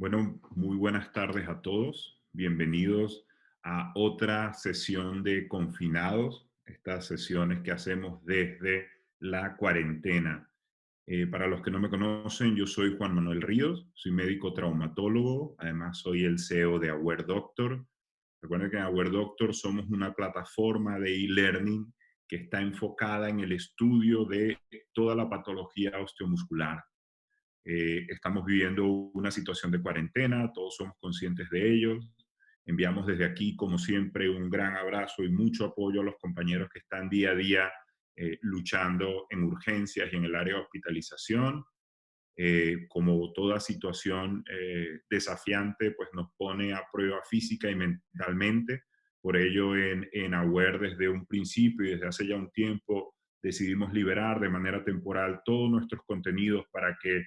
Bueno, muy buenas tardes a todos. Bienvenidos a otra sesión de confinados, estas sesiones que hacemos desde la cuarentena. Para los que no me conocen, yo soy Juan Manuel Ríos, soy médico traumatólogo, además soy el CEO de Aware Doctor. Recuerden que en Aware Doctor somos una plataforma de e-learning que está enfocada en el estudio de toda la patología osteomuscular. Estamos viviendo una situación de cuarentena, todos somos conscientes de ello. Enviamos desde aquí, como siempre, un gran abrazo y mucho apoyo a los compañeros que están día a día luchando en urgencias y en el área de hospitalización. Como toda situación desafiante, pues nos pone a prueba física y mentalmente. Por ello, en Aware, desde un principio y desde hace ya un tiempo, decidimos liberar de manera temporal todos nuestros contenidos para que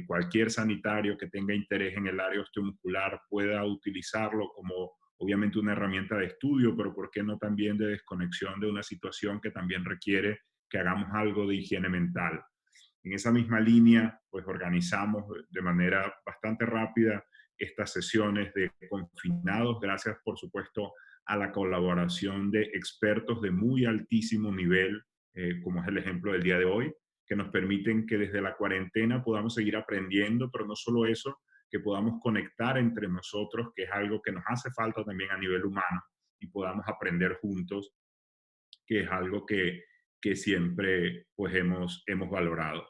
cualquier sanitario que tenga interés en el área osteomuscular pueda utilizarlo como obviamente una herramienta de estudio, pero por qué no también de desconexión de una situación que también requiere que hagamos algo de higiene mental. En esa misma línea, pues organizamos de manera bastante rápida estas sesiones de confinados, gracias por supuesto a la colaboración de expertos de muy altísimo nivel, como es el ejemplo del día de hoy, que nos permiten que desde la cuarentena podamos seguir aprendiendo, pero no solo eso, que podamos conectar entre nosotros, que es algo que nos hace falta también a nivel humano, y podamos aprender juntos, que es algo que siempre pues hemos valorado.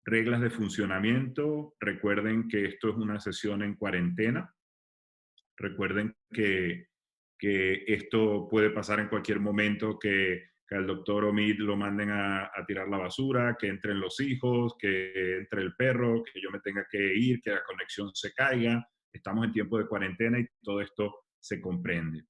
Reglas de funcionamiento, recuerden que esto es una sesión en cuarentena, recuerden que esto puede pasar en cualquier momento, que al doctor Omid lo manden a tirar la basura, que entren los hijos, que entre el perro, que yo me tenga que ir, que la conexión se caiga. Estamos en tiempo de cuarentena y todo esto se comprende.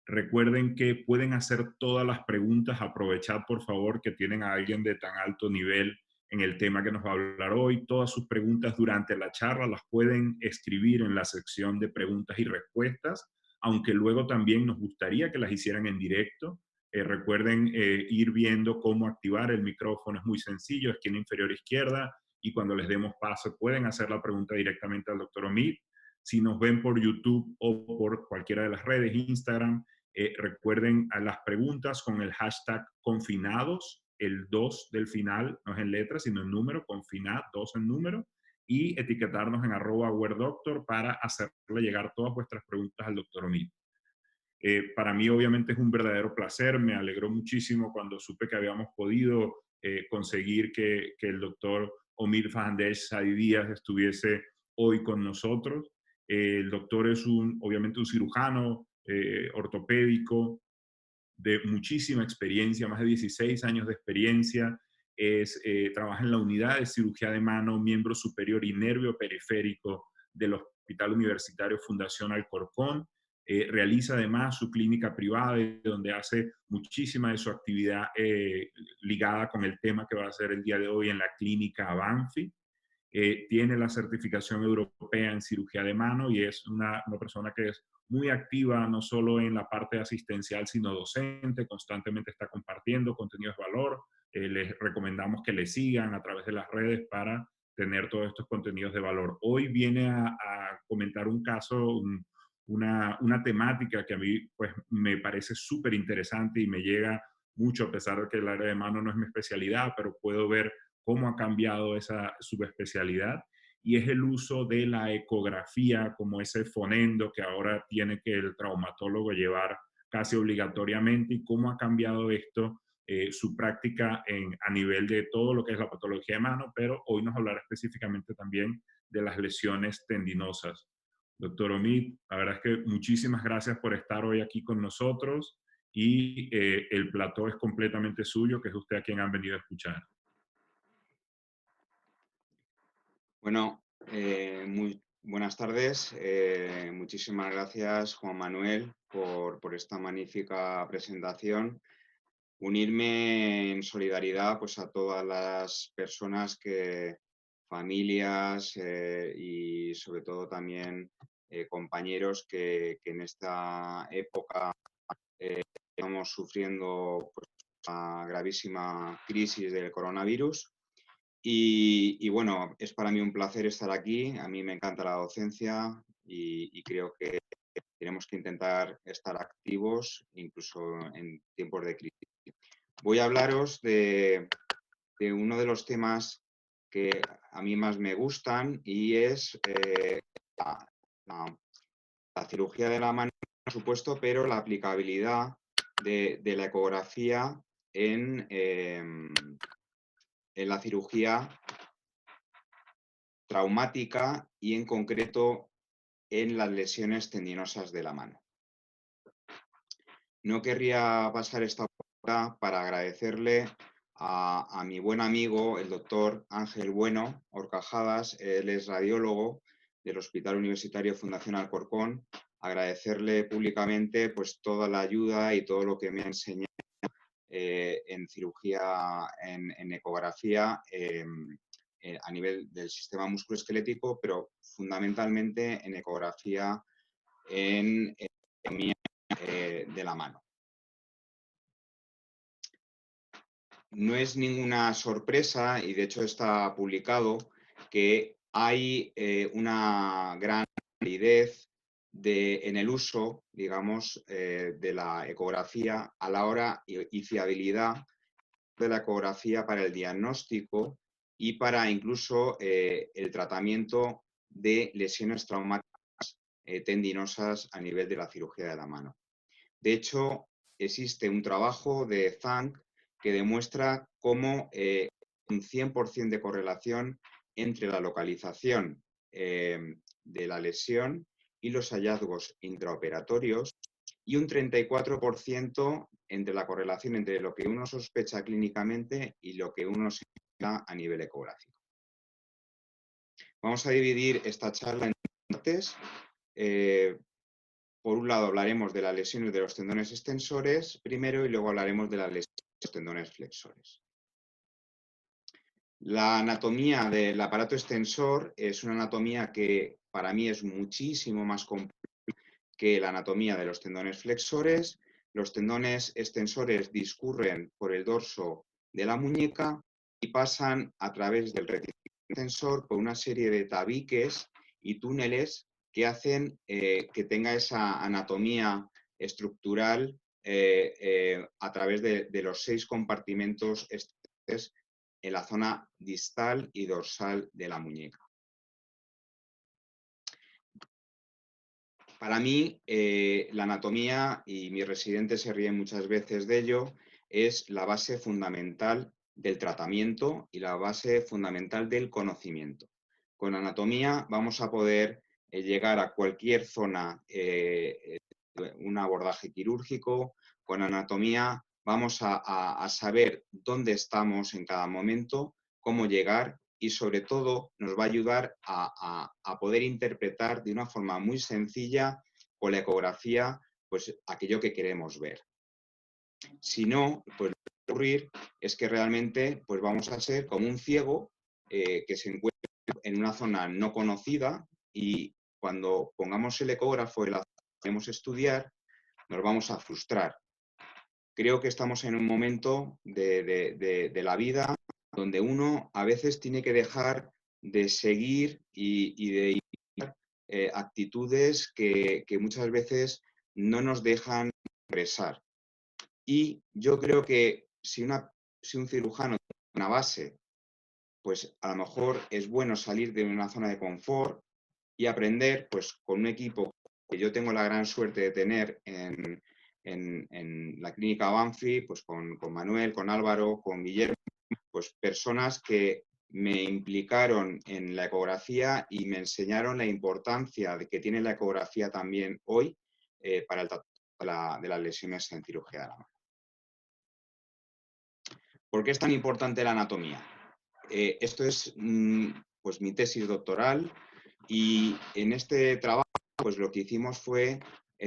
Recuerden que pueden hacer todas las preguntas, aprovechad por favor que tienen a alguien de tan alto nivel en el tema que nos va a hablar hoy. Todas sus preguntas durante la charla las pueden escribir en la sección de preguntas y respuestas, aunque luego también nos gustaría que las hicieran en directo. Recuerden ir viendo cómo activar el micrófono, es muy sencillo, esquina inferior izquierda, y cuando les demos paso pueden hacer la pregunta directamente al doctor Omid. Si nos ven por YouTube o por cualquiera de las redes, Instagram, recuerden a las preguntas con el hashtag confinados, el 2 del final, no es en letras, sino en número, confinad, 2 en número, y etiquetarnos en @wordoctor para hacerle llegar todas vuestras preguntas al doctor Omid. Para mí obviamente es un verdadero placer, me alegró muchísimo cuando supe que habíamos podido conseguir que el doctor Omid Fahandesh Sadi Díaz estuviese hoy con nosotros. El doctor es obviamente un cirujano ortopédico de muchísima experiencia, más de 16 años de experiencia. Trabaja en la unidad de cirugía de mano, miembro superior y nervio periférico del Hospital Universitario Fundación Alcorcón. Realiza además su clínica privada, donde hace muchísima de su actividad ligada con el tema que va a ser el día de hoy en la clínica Banfi. Tiene la certificación europea en cirugía de mano y es una persona que es muy activa no solo en la parte asistencial, sino docente, constantemente está compartiendo contenidos de valor. Les recomendamos que le sigan a través de las redes para tener todos estos contenidos de valor. Hoy viene a comentar un caso, una temática que a mí pues, me parece súper interesante y me llega mucho, a pesar de que el área de mano no es mi especialidad, pero puedo ver cómo ha cambiado esa subespecialidad, y es el uso de la ecografía como ese fonendo que ahora tiene que el traumatólogo llevar casi obligatoriamente, y cómo ha cambiado esto su práctica a nivel de todo lo que es la patología de mano, pero hoy nos hablará específicamente también de las lesiones tendinosas. Doctor Omid, la verdad es que muchísimas gracias por estar hoy aquí con nosotros, y el plató es completamente suyo, que es usted a quien han venido a escuchar. Bueno, muy buenas tardes. Muchísimas gracias, Juan Manuel, por esta magnífica presentación. Unirme en solidaridad pues, a todas las personas familias y sobre todo también compañeros que en esta época estamos sufriendo pues, una gravísima crisis del coronavirus. Y bueno, es para mí un placer estar aquí. A mí me encanta la docencia y creo que tenemos que intentar estar activos incluso en tiempos de crisis. Voy a hablaros de uno de los temas que a mí más me gustan y es la, la- la cirugía de la mano, por supuesto, pero la aplicabilidad de la ecografía en la cirugía traumática y en concreto en las lesiones tendinosas de la mano. No querría pasar esta oportunidad para agradecerle a mi buen amigo, el doctor Ángel Bueno Horcajadas. Él es radiólogo del Hospital Universitario Fundación Alcorcón. Agradecerle públicamente pues, toda la ayuda y todo lo que me ha enseñado en cirugía, en ecografía, a nivel del sistema musculoesquelético, pero fundamentalmente en ecografía en de la mano. No es ninguna sorpresa, y de hecho está publicado, que hay una gran validez en el uso, digamos, de la ecografía a la hora y fiabilidad de la ecografía para el diagnóstico y para incluso el tratamiento de lesiones traumáticas tendinosas a nivel de la cirugía de la mano. De hecho, existe un trabajo de Zank que demuestra cómo un 100% de correlación entre la localización de la lesión y los hallazgos intraoperatorios y un 34% entre la correlación entre lo que uno sospecha clínicamente y lo que uno sospecha a nivel ecográfico. Vamos a dividir esta charla en partes. Por un lado hablaremos de las lesiones de los tendones extensores primero y luego hablaremos de las lesiones de los tendones flexores. La anatomía del aparato extensor es una anatomía que para mí es muchísimo más compleja que la anatomía de los tendones flexores. Los tendones extensores discurren por el dorso de la muñeca y pasan a través del reticulario extensor por una serie de tabiques y túneles que hacen que tenga esa anatomía estructural a través de los 6 compartimentos extensores en la zona distal y dorsal de la muñeca. Para mí, la anatomía, y mis residentes se ríen muchas veces de ello, es la base fundamental del tratamiento y la base fundamental del conocimiento. Con anatomía vamos a poder llegar a cualquier zona, un abordaje quirúrgico. Con anatomía vamos a saber dónde estamos en cada momento, cómo llegar y sobre todo nos va a ayudar a poder interpretar de una forma muy sencilla con la ecografía pues aquello que queremos ver. Si no, pues lo que va a ocurrir es que realmente pues vamos a ser como un ciego que se encuentra en una zona no conocida y cuando pongamos el ecógrafo y la queremos estudiar, nos vamos a frustrar. Creo que estamos en un momento de la vida donde uno a veces tiene que dejar de seguir y de imitar actitudes que muchas veces no nos dejan progresar. Y yo creo que si un cirujano tiene una base, pues a lo mejor es bueno salir de una zona de confort y aprender pues con un equipo que yo tengo la gran suerte de tener en la clínica Banfi, pues con Manuel, con Álvaro, con Guillermo, pues personas que me implicaron en la ecografía y me enseñaron la importancia que tiene la ecografía también hoy para el tratamiento de las lesiones en cirugía de la mano. ¿Por qué es tan importante la anatomía? Esto es pues mi tesis doctoral y en este trabajo pues lo que hicimos fue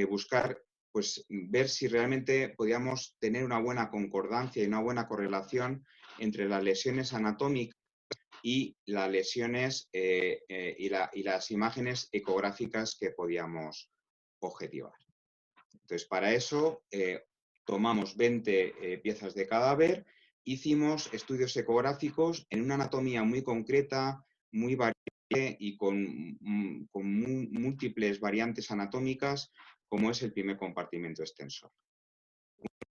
buscar pues ver si realmente podíamos tener una buena concordancia y una buena correlación entre las lesiones anatómicas y las lesiones y las imágenes ecográficas que podíamos objetivar. Entonces, para eso tomamos 20 piezas de cadáver hicimos estudios ecográficos en una anatomía muy concreta, muy variable y con múltiples variantes anatómicas, como es el primer compartimento extensor.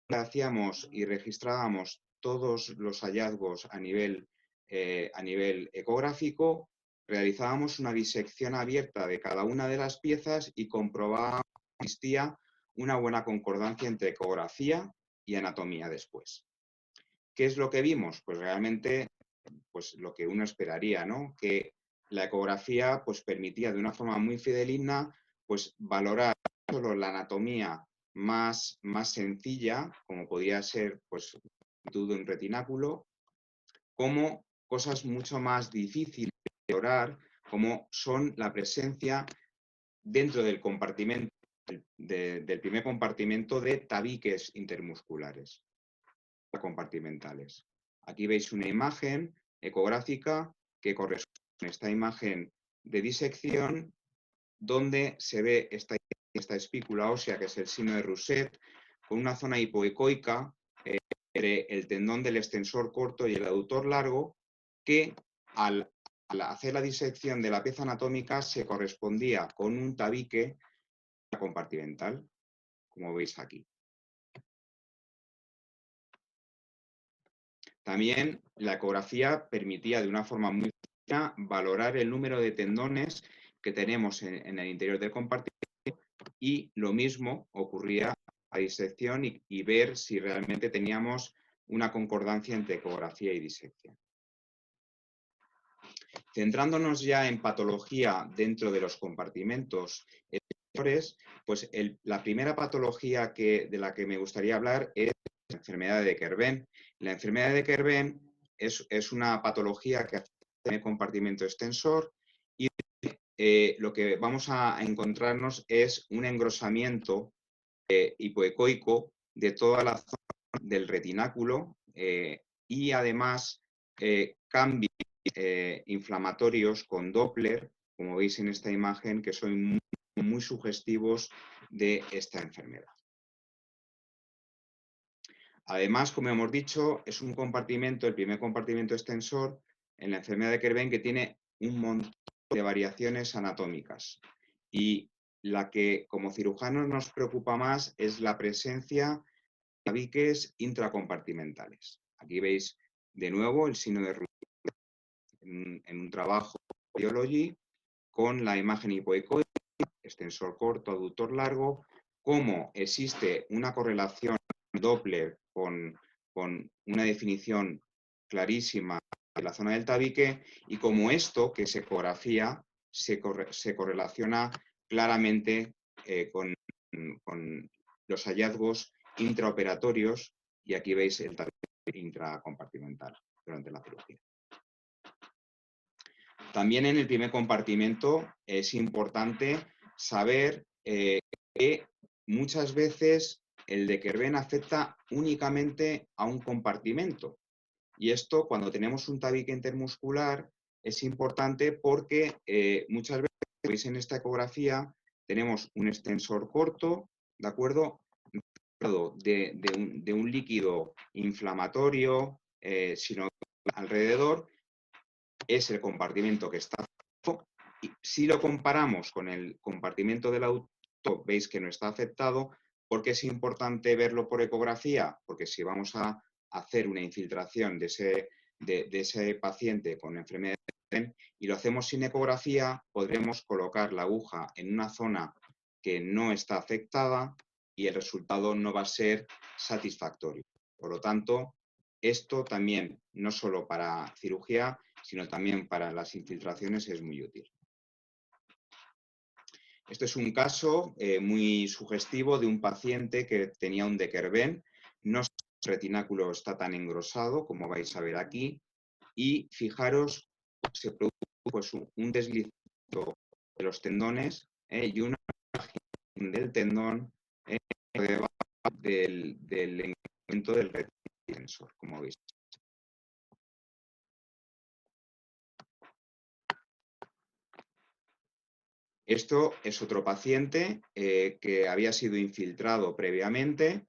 Hacíamos y registrábamos todos los hallazgos a nivel ecográfico, realizábamos una disección abierta de cada una de las piezas y comprobábamos que existía una buena concordancia entre ecografía y anatomía después. ¿Qué es lo que vimos? Pues realmente pues, lo que uno esperaría, ¿no? Que la ecografía pues, permitía de una forma muy fidedigna pues, valorar no solo la anatomía más sencilla, como podría ser pues, de un retináculo, como cosas mucho más difíciles de valorar, como son la presencia dentro del compartimento del primer compartimento de tabiques intermusculares compartimentales. Aquí veis una imagen ecográfica que corresponde a esta imagen de disección donde se ve esta espícula ósea que es el sino de Rousset con una zona hipoecoica entre el tendón del extensor corto y el aductor largo que al hacer la disección de la pieza anatómica se correspondía con un tabique compartimental, como veis aquí. También la ecografía permitía de una forma muy fina valorar el número de tendones que tenemos en el interior del compartimento y lo mismo ocurría a disección y ver si realmente teníamos una concordancia entre ecografía y disección. Centrándonos ya en patología dentro de los compartimentos exteriores, pues la primera patología de la que me gustaría hablar es la enfermedad de Kerben. La enfermedad de Kerben es una patología que afecta el compartimento extensor y lo que vamos a encontrarnos es un engrosamiento hipoecoico de toda la zona del retináculo y además cambios inflamatorios con Doppler, como veis en esta imagen, que son muy sugestivos de esta enfermedad. Además, como hemos dicho, es un compartimento, el primer compartimento extensor en la enfermedad de Kerben que tiene un montón de variaciones anatómicas. Y la que como cirujanos nos preocupa más es la presencia de tabiques intracompartimentales. Aquí veis de nuevo el sino de Rousset en un trabajo de Biology con la imagen hipoecoica, extensor corto, aductor largo, cómo existe una correlación Doppler con una definición clarísima de la zona del tabique y como esto, que es ecografía, se correlaciona claramente con los hallazgos intraoperatorios y aquí veis el tabique intracompartimental durante la cirugía. También en el primer compartimento es importante saber que muchas veces el de Kerben afecta únicamente a un compartimento. Y esto, cuando tenemos un tabique intermuscular, es importante porque muchas veces, como veis en esta ecografía, tenemos un extensor corto, ¿de acuerdo? De un líquido inflamatorio, sino alrededor, es el compartimento que está afectado. Y si lo comparamos con el compartimento del auto, veis que no está afectado. ¿Por qué es importante verlo por ecografía? Porque si vamos a hacer una infiltración de ese paciente con enfermedad de Kerben y lo hacemos sin ecografía, podremos colocar la aguja en una zona que no está afectada y el resultado no va a ser satisfactorio. Por lo tanto, esto también, no solo para cirugía, sino también para las infiltraciones es muy útil. Este es un caso muy sugestivo de un paciente que tenía un de Kerben. No el retináculo está tan engrosado como vais a ver aquí. Y fijaros, se produce pues, un deslizamiento de los tendones y una margen del tendón por debajo del engrosamiento del retensor, como veis. Esto es otro paciente que había sido infiltrado previamente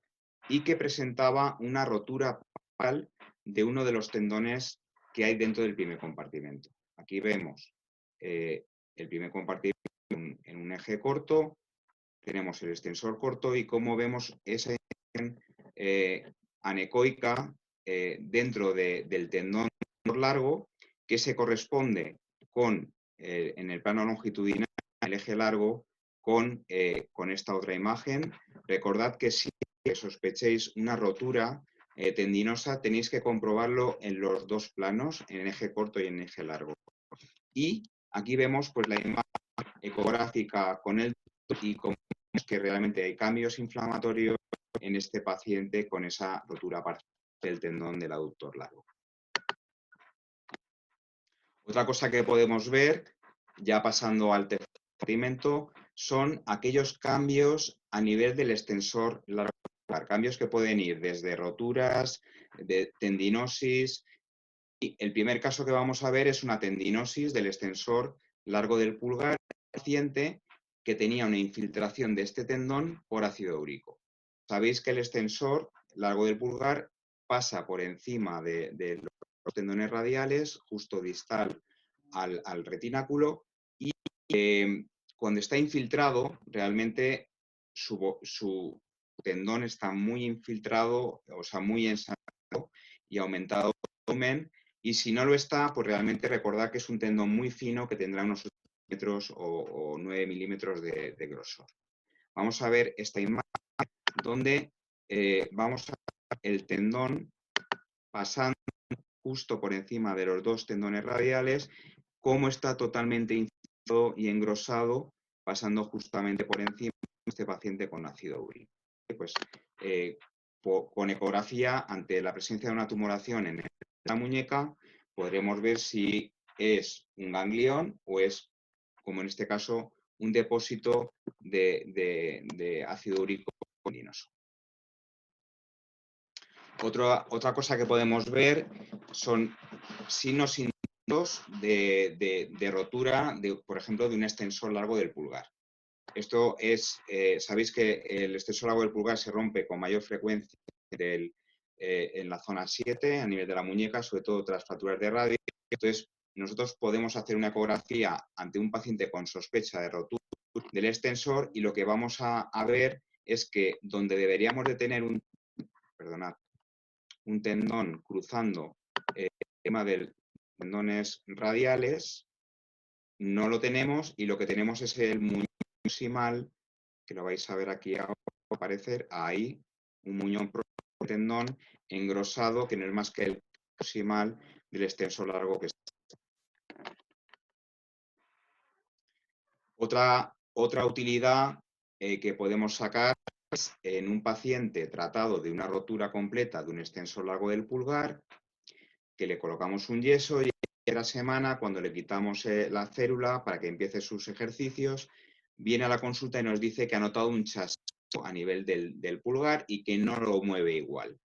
y que presentaba una rotura parcial de uno de los tendones que hay dentro del primer compartimento. Aquí vemos el primer compartimento en un eje corto, tenemos el extensor corto y cómo vemos esa imagen anecoica dentro del tendón largo que se corresponde con, en el plano longitudinal, el eje largo con esta otra imagen. Recordad que si sospechéis una rotura tendinosa, tenéis que comprobarlo en los dos planos, en el eje corto y en el eje largo. Y aquí vemos pues, la imagen ecográfica con el y como que realmente hay cambios inflamatorios en este paciente con esa rotura parcial del tendón del aductor largo. Otra cosa que podemos ver, ya pasando al tercer compartimento, son aquellos cambios a nivel del extensor largo, cambios que pueden ir desde roturas, de tendinosis. Y el primer caso que vamos a ver es una tendinosis del extensor largo del pulgar, paciente que tenía una infiltración de este tendón por ácido úrico. Sabéis que el extensor largo del pulgar pasa por encima de los tendones radiales, justo distal al retináculo, y cuando está infiltrado, realmente su tendón está muy infiltrado, o sea, muy ensangrado y aumentado el volumen. Y si no lo está, pues realmente recordad que es un tendón muy fino que tendrá unos 8 milímetros o 9 milímetros de grosor. Vamos a ver esta imagen donde vamos a ver el tendón pasando justo por encima de los dos tendones radiales, cómo está totalmente infiltrado y engrosado, pasando justamente por encima de este paciente con ácido úrico. Pues, con ecografía, ante la presencia de una tumoración en la muñeca, podremos ver si es un ganglión o es, como en este caso, un depósito de ácido úrico tendinoso. Otra cosa que podemos ver son signos indicios de rotura, por ejemplo, de un extensor largo del pulgar. Esto es, sabéis que el extensor largo del pulgar se rompe con mayor frecuencia en la zona 7, a nivel de la muñeca, sobre todo tras fracturas de radio. Entonces, nosotros podemos hacer una ecografía ante un paciente con sospecha de rotura del extensor y lo que vamos a ver es que donde deberíamos de tener un tendón cruzando el tema de tendones radiales, no lo tenemos y lo que tenemos es el muñón proximal, que lo vais a ver aquí ahora aparecer, ahí, un muñón proximal tendón engrosado que no es más que el proximal del extensor largo que está. Otra utilidad que podemos sacar es en un paciente tratado de una rotura completa de un extensor largo del pulgar, que le colocamos un yeso y a la semana, cuando le quitamos la célula para que empiece sus ejercicios, viene a la consulta y nos dice que ha notado un chasquido a nivel del pulgar y que no lo mueve igual.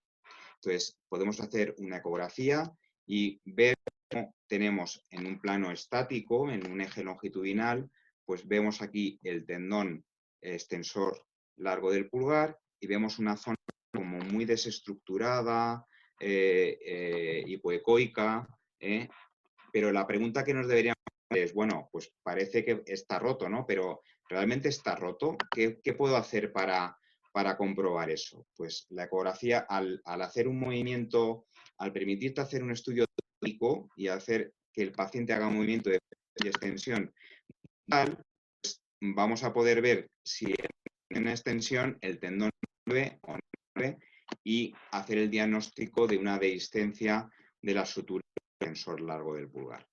Entonces, podemos hacer una ecografía y ver cómo tenemos en un plano estático, en un eje longitudinal, pues vemos aquí el tendón extensor largo del pulgar y vemos una zona como muy desestructurada, hipoecoica, pero la pregunta que nos deberíamos hacer es, bueno, pues parece que está roto, ¿no? Pero ¿realmente está roto? ¿Qué puedo hacer para comprobar eso? Pues la ecografía, al hacer un movimiento, al permitirte hacer un estudio tópico y hacer que el paciente haga un movimiento de extensión, pues vamos a poder ver si en una extensión el tendón mueve o no mueve y hacer el diagnóstico de una dehiscencia de la sutura del extensor largo del pulgar.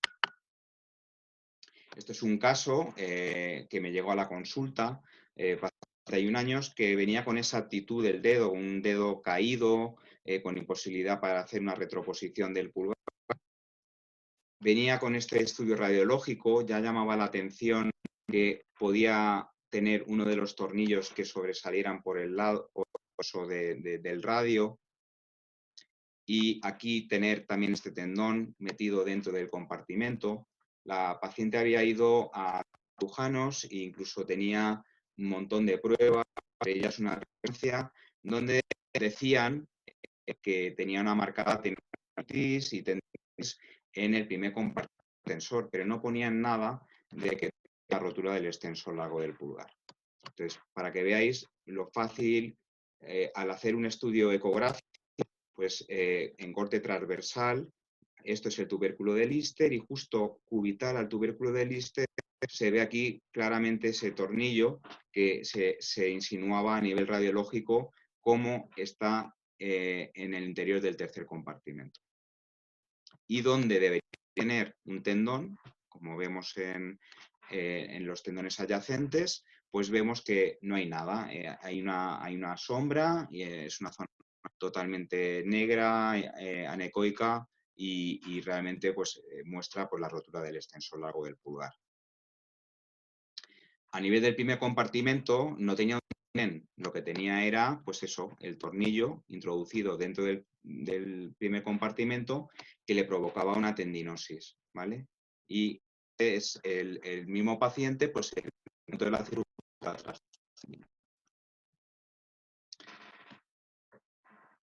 Este es un caso que me llegó a la consulta, pasado 31 años, que venía con esa actitud del dedo, un dedo caído, con imposibilidad para hacer una retroposición del pulgar. Venía con este estudio radiológico, ya llamaba la atención que podía tener uno de los tornillos que sobresalieran por el lado del radio, y aquí tener también este tendón metido dentro del compartimento. La paciente había ido a cirujanos e incluso tenía un montón de pruebas, entre ellas una referencia, donde decían que tenía una marcada y tendinitis en el primer compartimento extensor, pero no ponían nada de que la rotura del extensor largo del pulgar. Entonces, para que veáis lo fácil, al hacer un estudio ecográfico, pues en corte transversal, esto es el tubérculo de Lister y justo cubital al tubérculo de Lister se ve aquí claramente ese tornillo que se insinuaba a nivel radiológico cómo está en el interior del tercer compartimento. Y donde debería tener un tendón, como vemos en los tendones adyacentes, pues vemos que no hay nada. Hay una sombra y es una zona totalmente negra, anecoica y realmente pues, muestra pues, la rotura del extensor largo del pulgar. A nivel del primer compartimento no tenía un tendón, lo que tenía era, pues eso, el tornillo introducido dentro del primer compartimento que le provocaba una tendinosis, ¿vale? Y es el mismo paciente, pues en el momento de la cirugía.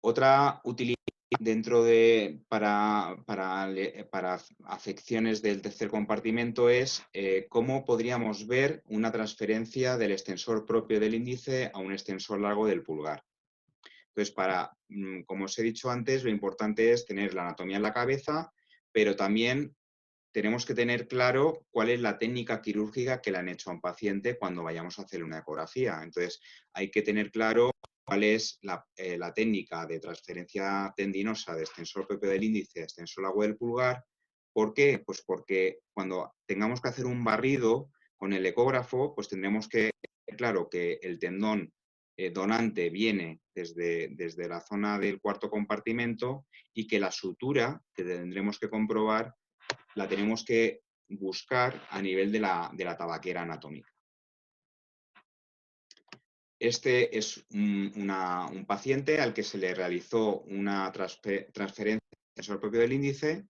Otra utilidad dentro de para afecciones del tercer compartimento es cómo podríamos ver una transferencia del extensor propio del índice a un extensor largo del pulgar. Entonces, como os he dicho antes, lo importante es tener la anatomía en la cabeza, pero también tenemos que tener claro cuál es la técnica quirúrgica que le han hecho a un paciente cuando vayamos a hacer una ecografía. Entonces, hay que tener claro cuál es la técnica de transferencia tendinosa de extensor propio del índice a extensor largo del pulgar. ¿Por qué? Pues porque cuando tengamos que hacer un barrido con el ecógrafo, pues tendremos que tener claro que el tendón donante viene desde la zona del cuarto compartimento y que la sutura que tendremos que comprobar la tenemos que buscar a nivel de la tabaquera anatómica. Este es un paciente al que se le realizó una transferencia del extensor propio del índice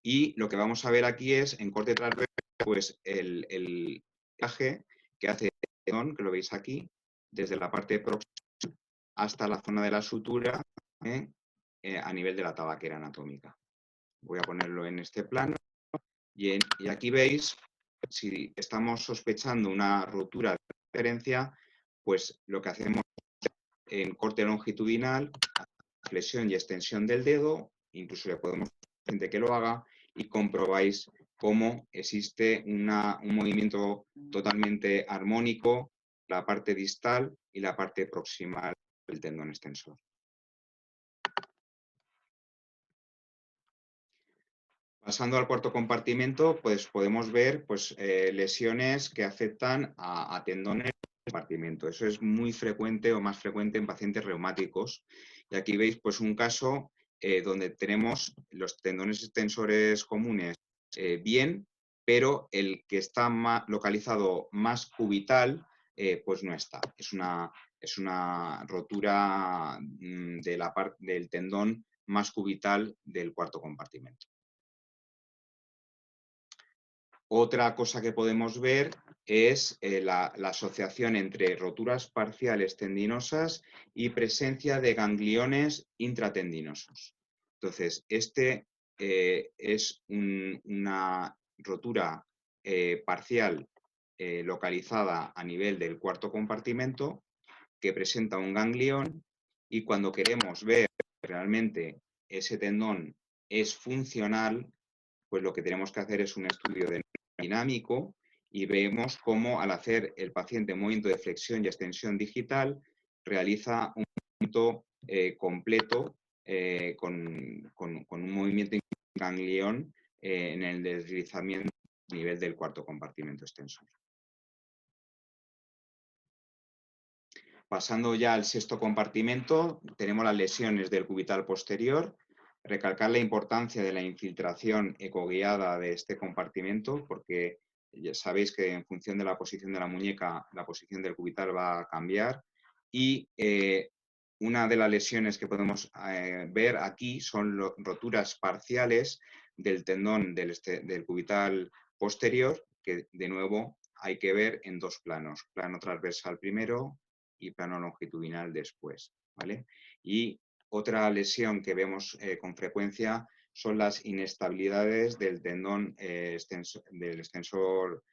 y lo que vamos a ver aquí es, en corte transversal, pues el viaje que hace el tendón, que lo veis aquí, desde la parte próxima hasta la zona de la sutura a nivel de la tabaquera anatómica. Voy a ponerlo en este plano y aquí veis, si estamos sospechando una rotura de referencia, pues lo que hacemos en corte longitudinal, flexión y extensión del dedo, incluso le podemos decir gente que lo haga y comprobáis cómo existe un movimiento totalmente armónico, la parte distal y la parte proximal del tendón extensor. Pasando al cuarto compartimento, pues podemos ver pues, lesiones que afectan a tendones del compartimento. Eso es muy frecuente o más frecuente en pacientes reumáticos. Y aquí veis pues, un caso donde tenemos los tendones extensores comunes bien, pero el que está localizado más cubital, pues no está. Es una rotura de del tendón más cubital del cuarto compartimento. Otra cosa que podemos ver es la asociación entre roturas parciales tendinosas y presencia de gangliones intratendinosos. Entonces, este es una rotura parcial localizada a nivel del cuarto compartimento que presenta un ganglión y cuando queremos ver realmente ese tendón es funcional, pues lo que tenemos que hacer es un estudio de dinámico y vemos cómo al hacer el paciente un movimiento de flexión y extensión digital realiza un movimiento completo con un movimiento ganglión en el deslizamiento a nivel del cuarto compartimento extensor. Pasando ya al sexto compartimento, tenemos las lesiones del cubital posterior. Recalcar la importancia de la infiltración ecoguiada de este compartimento, porque ya sabéis que en función de la posición de la muñeca, la posición del cubital va a cambiar. Y una de las lesiones que podemos ver aquí son roturas parciales del tendón del cubital posterior, que de nuevo hay que ver en dos planos, plano transversal primero y plano longitudinal después, ¿vale? Y otra lesión que vemos con frecuencia son las inestabilidades del tendón del extensor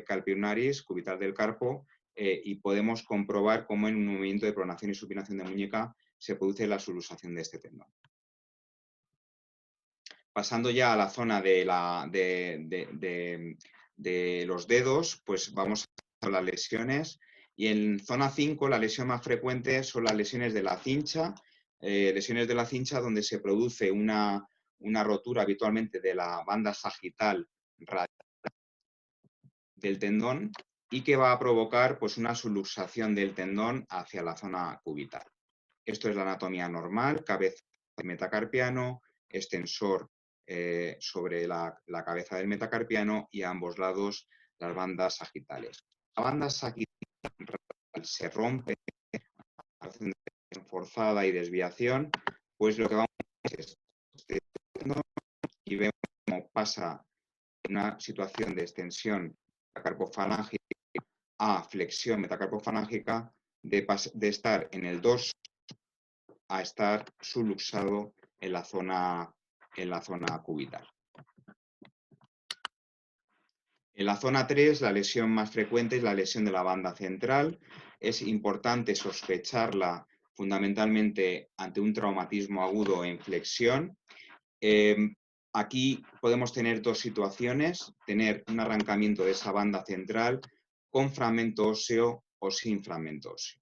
carpi ulnaris, cubital del carpo, y podemos comprobar cómo en un movimiento de pronación y supinación de muñeca se produce la subluxación de este tendón. Pasando ya a la zona de los dedos, pues vamos a las lesiones. Y en zona 5, la lesión más frecuente son las lesiones de la cincha, donde se produce una rotura habitualmente de la banda sagital radial del tendón y que va a provocar pues, una subluxación del tendón hacia la zona cubital. Esto es la anatomía normal, cabeza del metacarpiano, extensor sobre la cabeza del metacarpiano y a ambos lados las bandas sagitales. La banda sagital se rompe, hace forzada y desviación, pues lo que vamos a hacer es y vemos cómo pasa una situación de extensión metacarpofalángica a flexión metacarpofalángica de estar en el dorso a estar subluxado en la zona cubital. En la zona 3, la lesión más frecuente es la lesión de la banda central. Es importante sospecharla fundamentalmente ante un traumatismo agudo en flexión. Aquí podemos tener dos situaciones, tener un arrancamiento de esa banda central con fragmento óseo o sin fragmento óseo.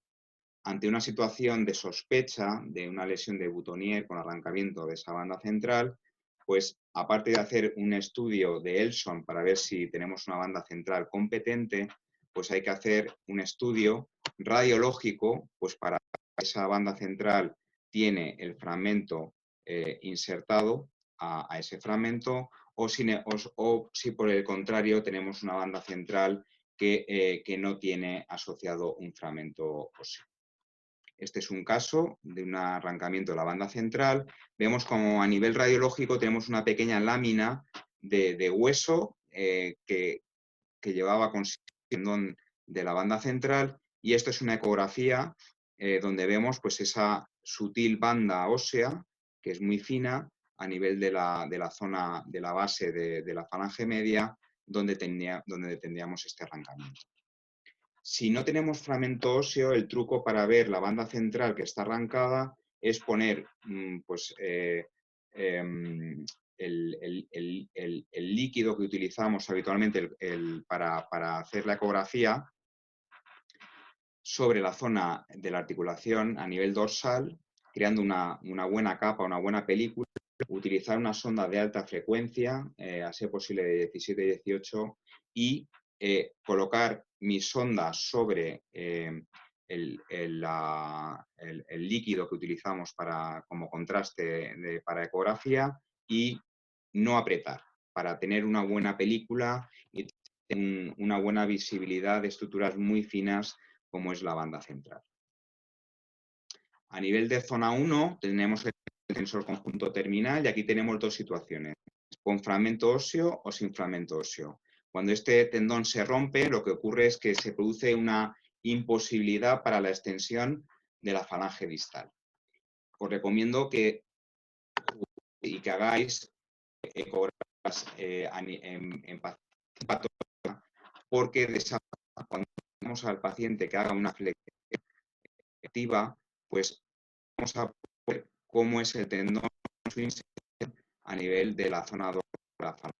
Ante una situación de sospecha de una lesión de Boutonniere con arrancamiento de esa banda central, pues aparte de hacer un estudio de Elson para ver si tenemos una banda central competente, pues hay que hacer un estudio radiológico, pues para que esa banda central tiene el fragmento insertado a ese fragmento o si por el contrario tenemos una banda central que no tiene asociado un fragmento óseo. Este es un caso de un arrancamiento de la banda central. Vemos como a nivel radiológico tenemos una pequeña lámina de hueso que llevaba consigo el tendón de la banda central, y esto es una ecografía donde vemos pues, esa sutil banda ósea que es muy fina a nivel de la zona de la base de la falange media donde tendríamos este arrancamiento. Si no tenemos fragmento óseo, el truco para ver la banda central que está arrancada es poner el líquido que utilizamos habitualmente para hacer la ecografía sobre la zona de la articulación a nivel dorsal, creando una buena capa, una buena película, utilizar una sonda de alta frecuencia, a ser posible de 17 y 18, y colocar mi sonda sobre el líquido que utilizamos como contraste para ecografía y no apretar, para tener una buena película y una buena visibilidad de estructuras muy finas como es la banda central. A nivel de zona 1 tenemos el tensor conjunto terminal y aquí tenemos dos situaciones, con fragmento óseo o sin fragmento óseo. Cuando este tendón se rompe, lo que ocurre es que se produce una imposibilidad para la extensión de la falange distal. Os recomiendo que hagáis ecografías en paciente, porque cuando tenemos al paciente que haga una flexión activa, pues vamos a ver cómo es el tendón a nivel de la zona de la falange.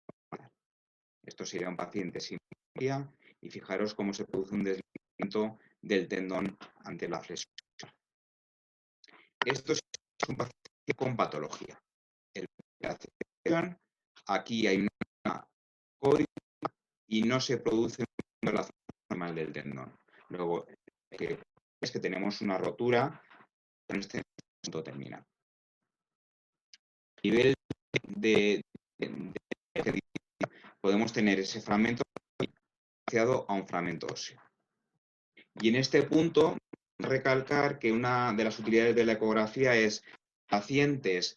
Esto sería un paciente sin patología y fijaros cómo se produce un deslizamiento del tendón ante la flexión. Esto es un paciente con patología. Aquí hay una código y no se produce en la zona normal del tendón. Luego, es que tenemos una rotura con este punto terminal. A nivel de podemos tener ese fragmento asociado a un fragmento óseo. Y en este punto, recalcar que una de las utilidades de la ecografía es pacientes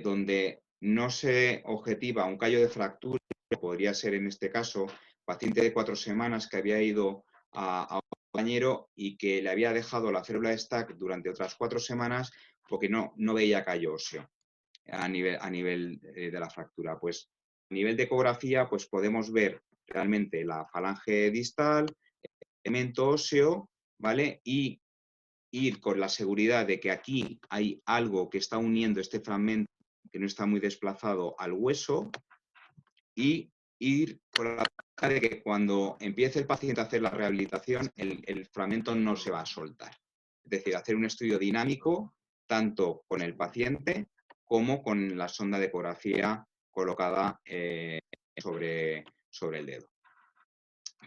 donde no se objetiva un callo de fractura, podría ser en este caso paciente de 4 semanas que había ido a un compañero y que le había dejado la férula de Stack durante otras 4 semanas porque no veía callo óseo. a nivel de la fractura. Pues a nivel de ecografía, pues podemos ver realmente la falange distal, el elemento óseo, ¿vale? Y ir con la seguridad de que aquí hay algo que está uniendo este fragmento que no está muy desplazado al hueso, y ir con la de que cuando empiece el paciente a hacer la rehabilitación, el fragmento no se va a soltar. Es decir, hacer un estudio dinámico tanto con el paciente como con la sonda de ecografía colocada sobre el dedo.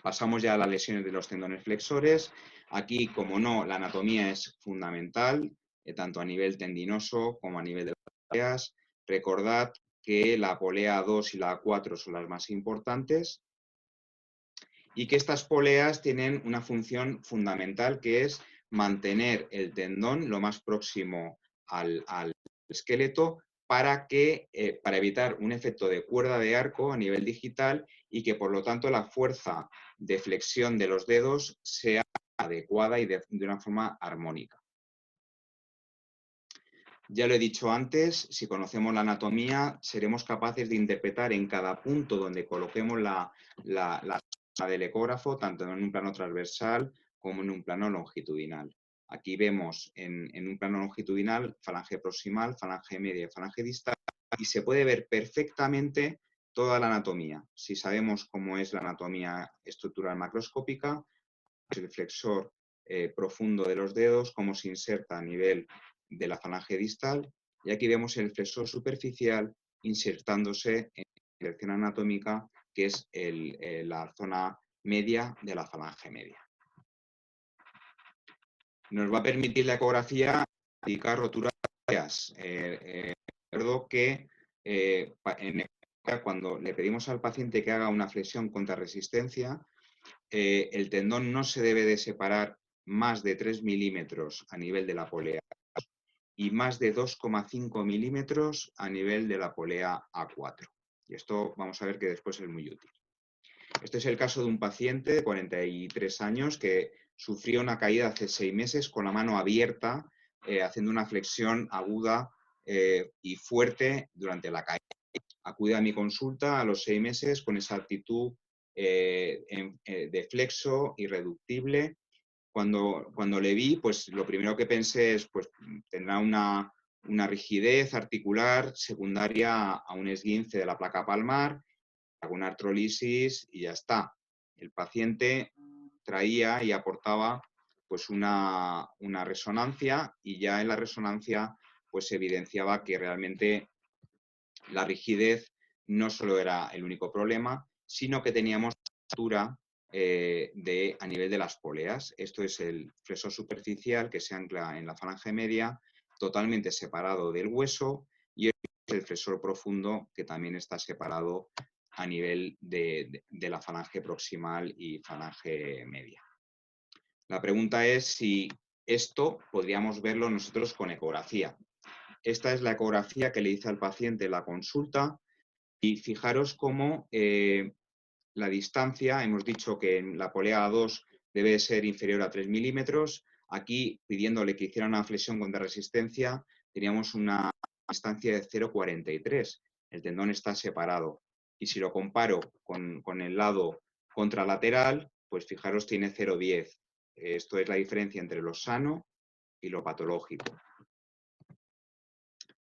Pasamos ya a las lesiones de los tendones flexores. Aquí, como no, la anatomía es fundamental, tanto a nivel tendinoso como a nivel de las poleas. Recordad que la polea 2 y la 4 son las más importantes y que estas poleas tienen una función fundamental, que es mantener el tendón lo más próximo al esqueleto para evitar un efecto de cuerda de arco a nivel digital y que por lo tanto la fuerza de flexión de los dedos sea adecuada y de una forma armónica. Ya lo he dicho antes, si conocemos la anatomía, seremos capaces de interpretar en cada punto donde coloquemos la del ecógrafo, tanto en un plano transversal como en un plano longitudinal. Aquí vemos en un plano longitudinal falange proximal, falange media y falange distal, y se puede ver perfectamente toda la anatomía. Si sabemos cómo es la anatomía estructural macroscópica, el flexor profundo de los dedos, cómo se inserta a nivel de la falange distal, y aquí vemos el flexor superficial insertándose en la dirección anatómica, que es la zona media de la falange media. Nos va a permitir la ecografía indicar roturas. Recuerdo que cuando le pedimos al paciente que haga una flexión contra resistencia, el tendón no se debe de separar más de 3 milímetros a nivel de la polea y más de 2,5 milímetros a nivel de la polea A4. Y esto vamos a ver que después es muy útil. Este es el caso de un paciente de 43 años que sufrió una caída hace 6 meses con la mano abierta, haciendo una flexión aguda y fuerte durante la caída. Acude a mi consulta a los 6 meses con esa actitud de flexo irreductible. Cuando le vi, pues lo primero que pensé es, pues tendrá una rigidez articular secundaria a un esguince de la placa palmar, alguna artrolisis y ya está. El paciente traía y aportaba pues una resonancia, y ya en la resonancia pues se evidenciaba que realmente la rigidez no solo era el único problema, sino que teníamos altura a nivel de las poleas. Esto es el flexor superficial que se ancla en la falange media, totalmente separado del hueso, y el flexor profundo, que también está separado a nivel de la falange proximal y falange media. La pregunta es si esto podríamos verlo nosotros con ecografía. Esta es la ecografía que le hice al paciente en la consulta, y fijaros cómo la distancia, hemos dicho que en la polea A2 debe ser inferior a 3 milímetros. Aquí, pidiéndole que hiciera una flexión contra resistencia, teníamos una distancia de 0,43. El tendón está separado. Y si lo comparo con el lado contralateral, pues fijaros, tiene 0,10. Esto es la diferencia entre lo sano y lo patológico.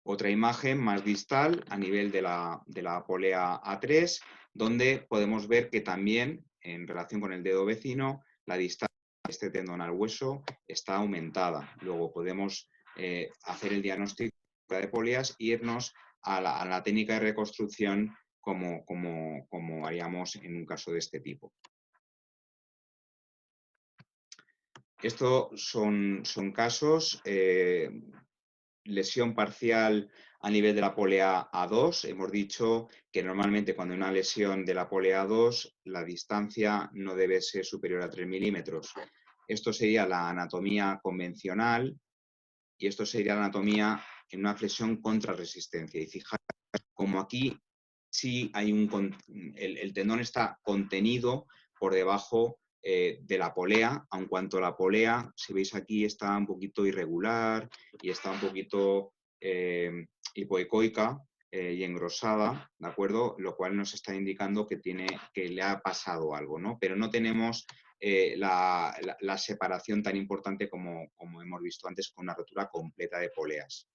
Otra imagen más distal a nivel de la polea A3, donde podemos ver que también, en relación con el dedo vecino, la distancia de este tendón al hueso está aumentada. Luego podemos hacer el diagnóstico de poleas e irnos a la técnica de reconstrucción como haríamos en un caso de este tipo. Estos son casos, lesión parcial a nivel de la polea A2. Hemos dicho que normalmente cuando hay una lesión de la polea A2, la distancia no debe ser superior a 3 milímetros. Esto sería la anatomía convencional y esto sería la anatomía en una flexión contra resistencia. Y fijaros, como aquí sí hay el tendón está contenido por debajo de la polea, aun cuanto la polea, si veis aquí, está un poquito irregular y está un poquito hipoecoica y engrosada, ¿de acuerdo? Lo cual nos está indicando que le ha pasado algo, ¿no? Pero no tenemos la separación tan importante como hemos visto antes con una rotura completa de poleas.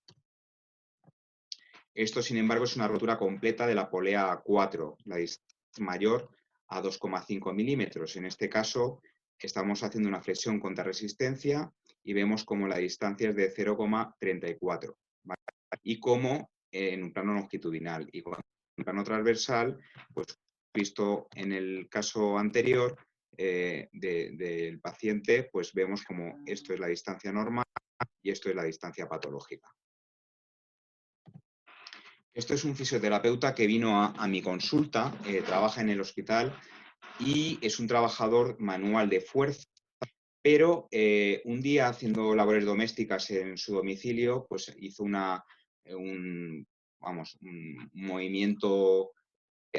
Esto, sin embargo, es una rotura completa de la polea 4, la distancia mayor a 2,5 milímetros. En este caso, estamos haciendo una flexión contra resistencia y vemos como la distancia es de 0,34, ¿vale? Y como en un plano longitudinal y en un plano transversal, pues visto en el caso anterior del paciente, pues vemos como esto es la distancia normal y esto es la distancia patológica. Esto es un fisioterapeuta que vino a mi consulta, trabaja en el hospital y es un trabajador manual de fuerza, pero un día haciendo labores domésticas en su domicilio, pues hizo un movimiento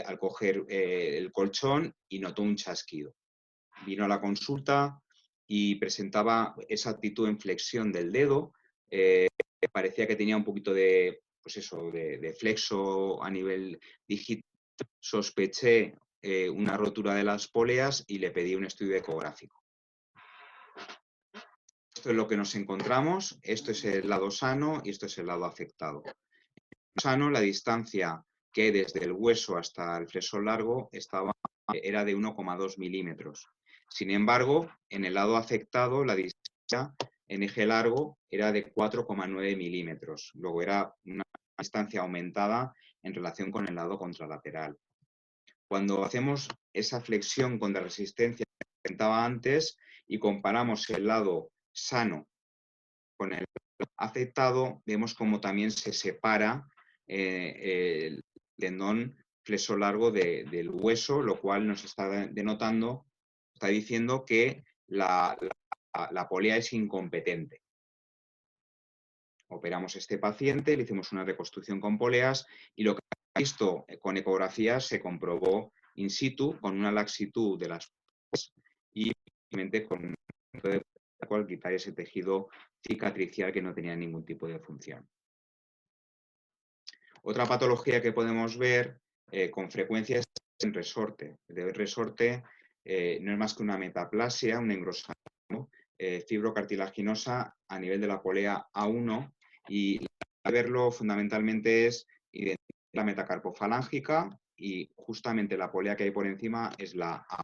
al coger el colchón y notó un chasquido. Vino a la consulta y presentaba esa actitud en flexión del dedo, parecía que tenía un poquito de, pues eso, de flexo a nivel digital. Sospeché una rotura de las póleas y le pedí un estudio ecográfico. Esto es lo que nos encontramos, esto es el lado sano y esto es el lado afectado. En el sano, la distancia que desde el hueso hasta el flexor largo era de 1,2 milímetros. Sin embargo, en el lado afectado, la distancia en eje largo era de 4,9 milímetros. Luego era una distancia aumentada en relación con el lado contralateral. Cuando hacemos esa flexión contra resistencia que comentaba antes y comparamos el lado sano con el lado afectado, vemos como también se separa el tendón flexor largo del hueso, lo cual nos está denotando, está diciendo que la polea es incompetente. Operamos a este paciente, le hicimos una reconstrucción con poleas y lo que ha visto con ecografías se comprobó in situ con una laxitud de las poleas y con un de cual quitar ese tejido cicatricial que no tenía ningún tipo de función. Otra patología que podemos ver con frecuencia es el resorte. El resorte no es más que una metaplasia, un engrosamiento fibrocartilaginosa a nivel de la polea A1 y verlo fundamentalmente es identificar la metacarpofalángica y justamente la polea que hay por encima es la A.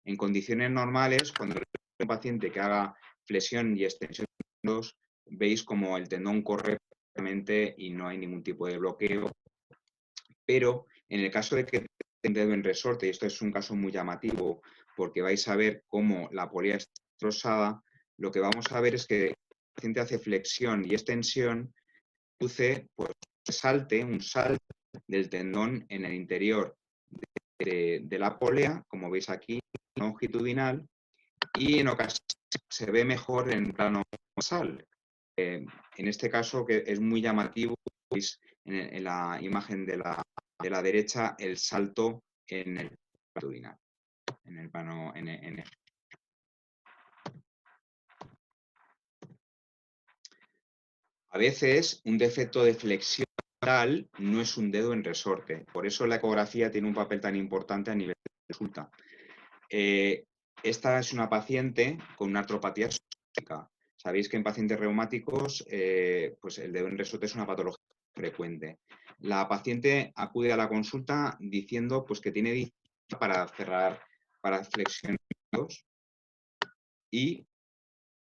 En condiciones normales, cuando un paciente que haga flexión y extensión de los, veis como el tendón corre perfectamente y no hay ningún tipo de bloqueo. Pero en el caso de que el dedo en resorte, y esto es un caso muy llamativo porque vais a ver cómo la polea está destrozada, lo que vamos a ver es que el paciente hace flexión y extensión, produce pues, un salto del tendón en el interior de la polea, como veis aquí, longitudinal, y en ocasiones se ve mejor en plano basal. En este caso, que es muy llamativo, veis en la imagen de la derecha el salto en el longitudinal, en el plano. A veces un defecto de flexión lateral no es un dedo en resorte, por eso la ecografía tiene un papel tan importante a nivel de consulta. Esta es una paciente con una artropatía psoriásica. Sabéis que en pacientes reumáticos pues el dedo en resorte es una patología frecuente. La paciente acude a la consulta diciendo pues, que tiene dificultad para cerrar, para flexionar y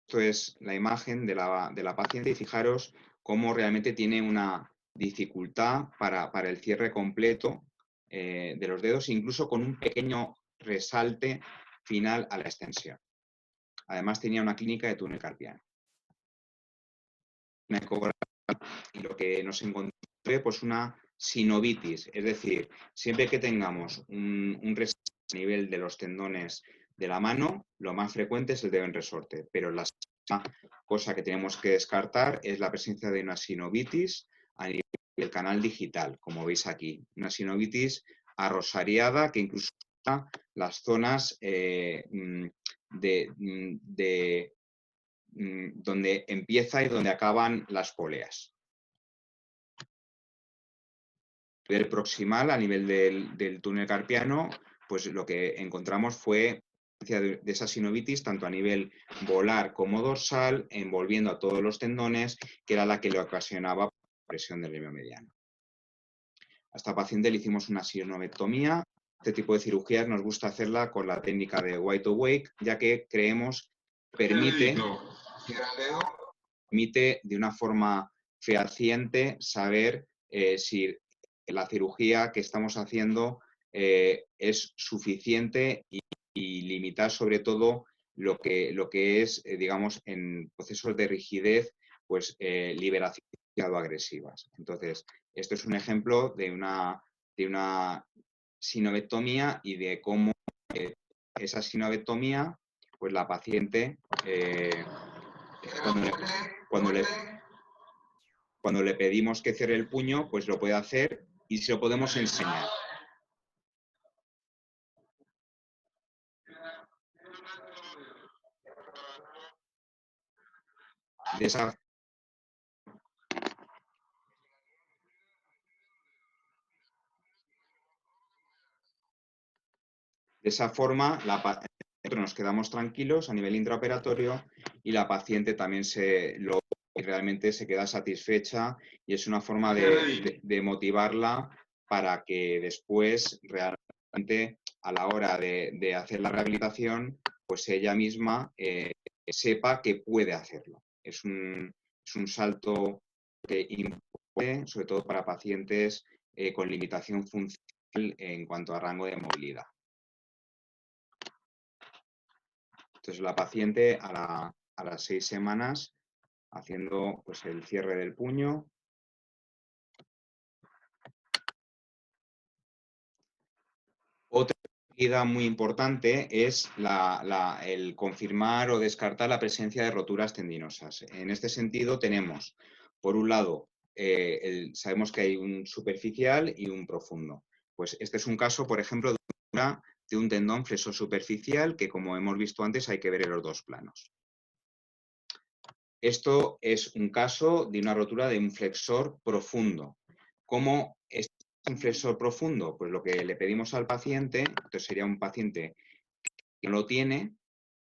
esto es la imagen de la paciente y fijaros cómo realmente tiene una dificultad para el cierre completo de los dedos, incluso con un pequeño resalte final a la extensión. Además tenía una clínica de túnel carpiano. Una ecografía y lo que nos encontré pues una sinovitis, es decir, siempre que tengamos un resalte a nivel de los tendones de la mano, lo más frecuente es el dedo en resorte, pero la cosa que tenemos que descartar es la presencia de una sinovitis a nivel del canal digital, como veis aquí, una sinovitis arrosariada que incluso las zonas donde empieza y donde acaban las póleas. A nivel proximal, a nivel del túnel carpiano, pues lo que encontramos fue de esa sinovitis tanto a nivel volar como dorsal, envolviendo a todos los tendones, que era la que le ocasionaba presión del nervio mediano. A esta paciente le hicimos una sinovectomía. Este tipo de cirugías nos gusta hacerla con la técnica de Wide Awake, ya que creemos permite de una forma fehaciente saber si la cirugía que estamos haciendo es suficiente y limitar sobre todo lo que es, digamos, en procesos de rigidez, pues liberación agresivas. Entonces, esto es un ejemplo de una sinovectomía y de cómo esa sinovectomía, pues la paciente, cuando, le, cuando, le, cuando le pedimos que cierre el puño, pues lo puede hacer y se lo podemos enseñar. De esa forma, nosotros nos quedamos tranquilos a nivel intraoperatorio y la paciente también realmente se queda satisfecha y es una forma de motivarla para que después realmente a la hora de hacer la rehabilitación, pues ella misma sepa que puede hacerlo. Es un salto que importante, sobre todo para pacientes con limitación funcional en cuanto a rango de movilidad. Entonces la paciente a las 6 semanas haciendo pues, el cierre del puño. Otra medida muy importante es el confirmar o descartar la presencia de roturas tendinosas. En este sentido tenemos, por un lado, sabemos que hay un superficial y un profundo. Pues este es un caso, por ejemplo, de un tendón flexor superficial que, como hemos visto antes, hay que ver en los dos planos. Esto es un caso de una rotura de un flexor profundo. ¿Cómo es un flexor profundo? Pues lo que le pedimos al paciente, entonces sería un paciente que no lo tiene,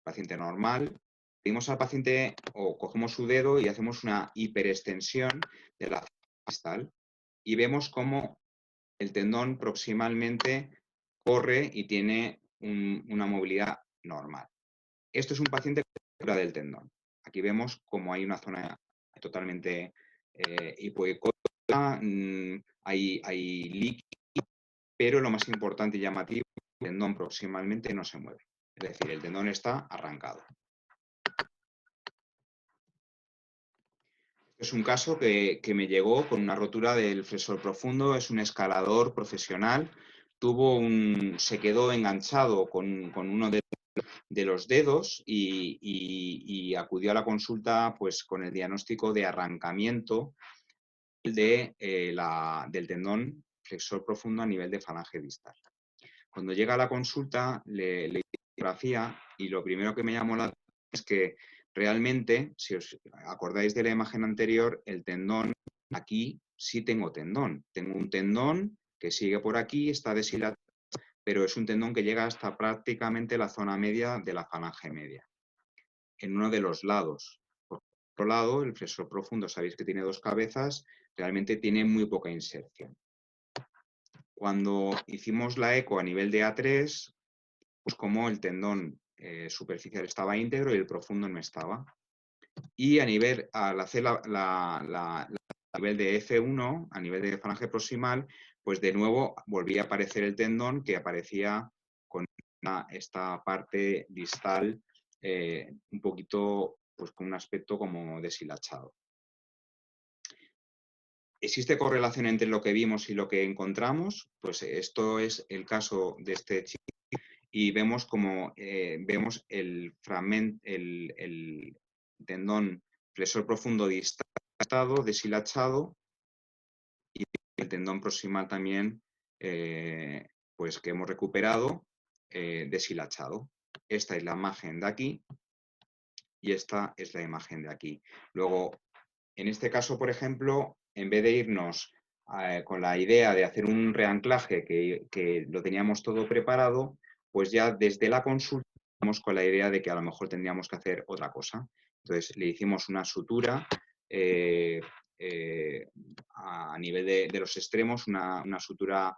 paciente normal, pedimos al paciente o cogemos su dedo y hacemos una hiperextensión de la distal y vemos cómo el tendón proximalmente corre y tiene una movilidad normal. Esto es un paciente con rotura del tendón. Aquí vemos cómo hay una zona totalmente hipoecóica, hay líquido, pero lo más importante y llamativo, el tendón proximalmente no se mueve. Es decir, el tendón está arrancado. Es un caso que me llegó con una rotura del flexor profundo, es un escalador profesional, se quedó enganchado con uno de los dedos y acudió a la consulta pues, con el diagnóstico de arrancamiento del tendón flexor profundo a nivel de falange distal. Cuando llega a la consulta le hice ecografía y lo primero que me llamó la atención es que realmente, si os acordáis de la imagen anterior, el tendón, aquí sí tengo tendón. Tengo un tendón que sigue por aquí, está deshilachado, pero es un tendón que llega hasta prácticamente la zona media de la falange media, en uno de los lados. Por otro lado, el flexor profundo, sabéis que tiene dos cabezas, realmente tiene muy poca inserción. Cuando hicimos la eco a nivel de A3, pues como el tendón superficial estaba íntegro y el profundo no estaba. Y al hacer a nivel de F1, a nivel de falange proximal, pues de nuevo volvía a aparecer el tendón que aparecía con esta parte distal un poquito, pues con un aspecto como deshilachado. ¿Existe correlación entre lo que vimos y lo que encontramos? Pues esto es el caso de este chico y vemos como vemos el tendón flexor profundo distal deshilachado y el tendón proximal también pues que hemos recuperado deshilachado. Esta es la imagen de aquí y esta es la imagen de aquí. Luego, en este caso, por ejemplo, en vez de irnos con la idea de hacer un reanclaje que lo teníamos todo preparado, pues ya desde la consulta con la idea de que a lo mejor tendríamos que hacer otra cosa. Entonces le hicimos una sutura a nivel de los extremos, una sutura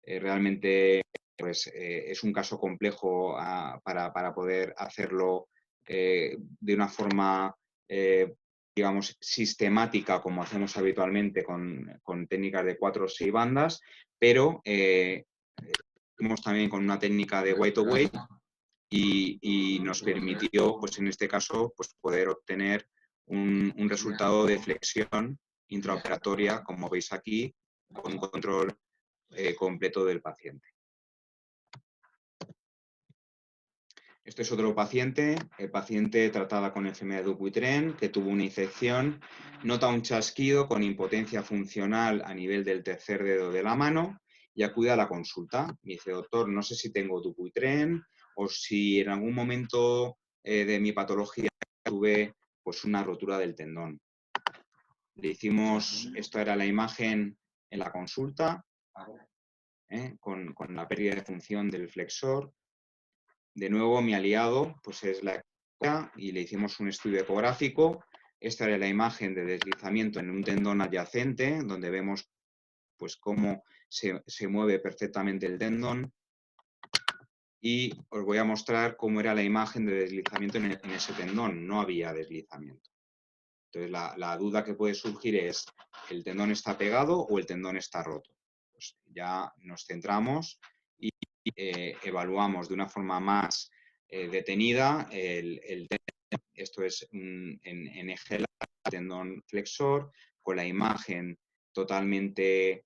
realmente pues, es un caso complejo para poder hacerlo de una forma, digamos, sistemática, como hacemos habitualmente con técnicas de 4 o 6 bandas, pero hicimos también con una técnica de weight to weight y nos permitió, pues en este caso, pues poder obtener un resultado de flexión intraoperatoria, como veis aquí, con un control completo del paciente. Este es otro paciente, el paciente tratada con enfermedad de Dupuytren, que tuvo una infección, nota un chasquido con impotencia funcional a nivel del tercer dedo de la mano y acude a la consulta. Me dice, doctor, no sé si tengo Dupuytren o si en algún momento de mi patología tuve pues, una rotura del tendón. Le hicimos, esta era la imagen en la consulta, con la pérdida de función del flexor. De nuevo, mi aliado pues es la ecografía y le hicimos un estudio ecográfico. Esta era la imagen de deslizamiento en un tendón adyacente, donde vemos pues, cómo se mueve perfectamente el tendón. Y os voy a mostrar cómo era la imagen de deslizamiento en ese tendón. No había deslizamiento. Entonces, la duda que puede surgir es, ¿el tendón está pegado o el tendón está roto? Pues ya nos centramos y evaluamos de una forma más detenida el tendón. Esto es en eje el tendón flexor, con la imagen totalmente,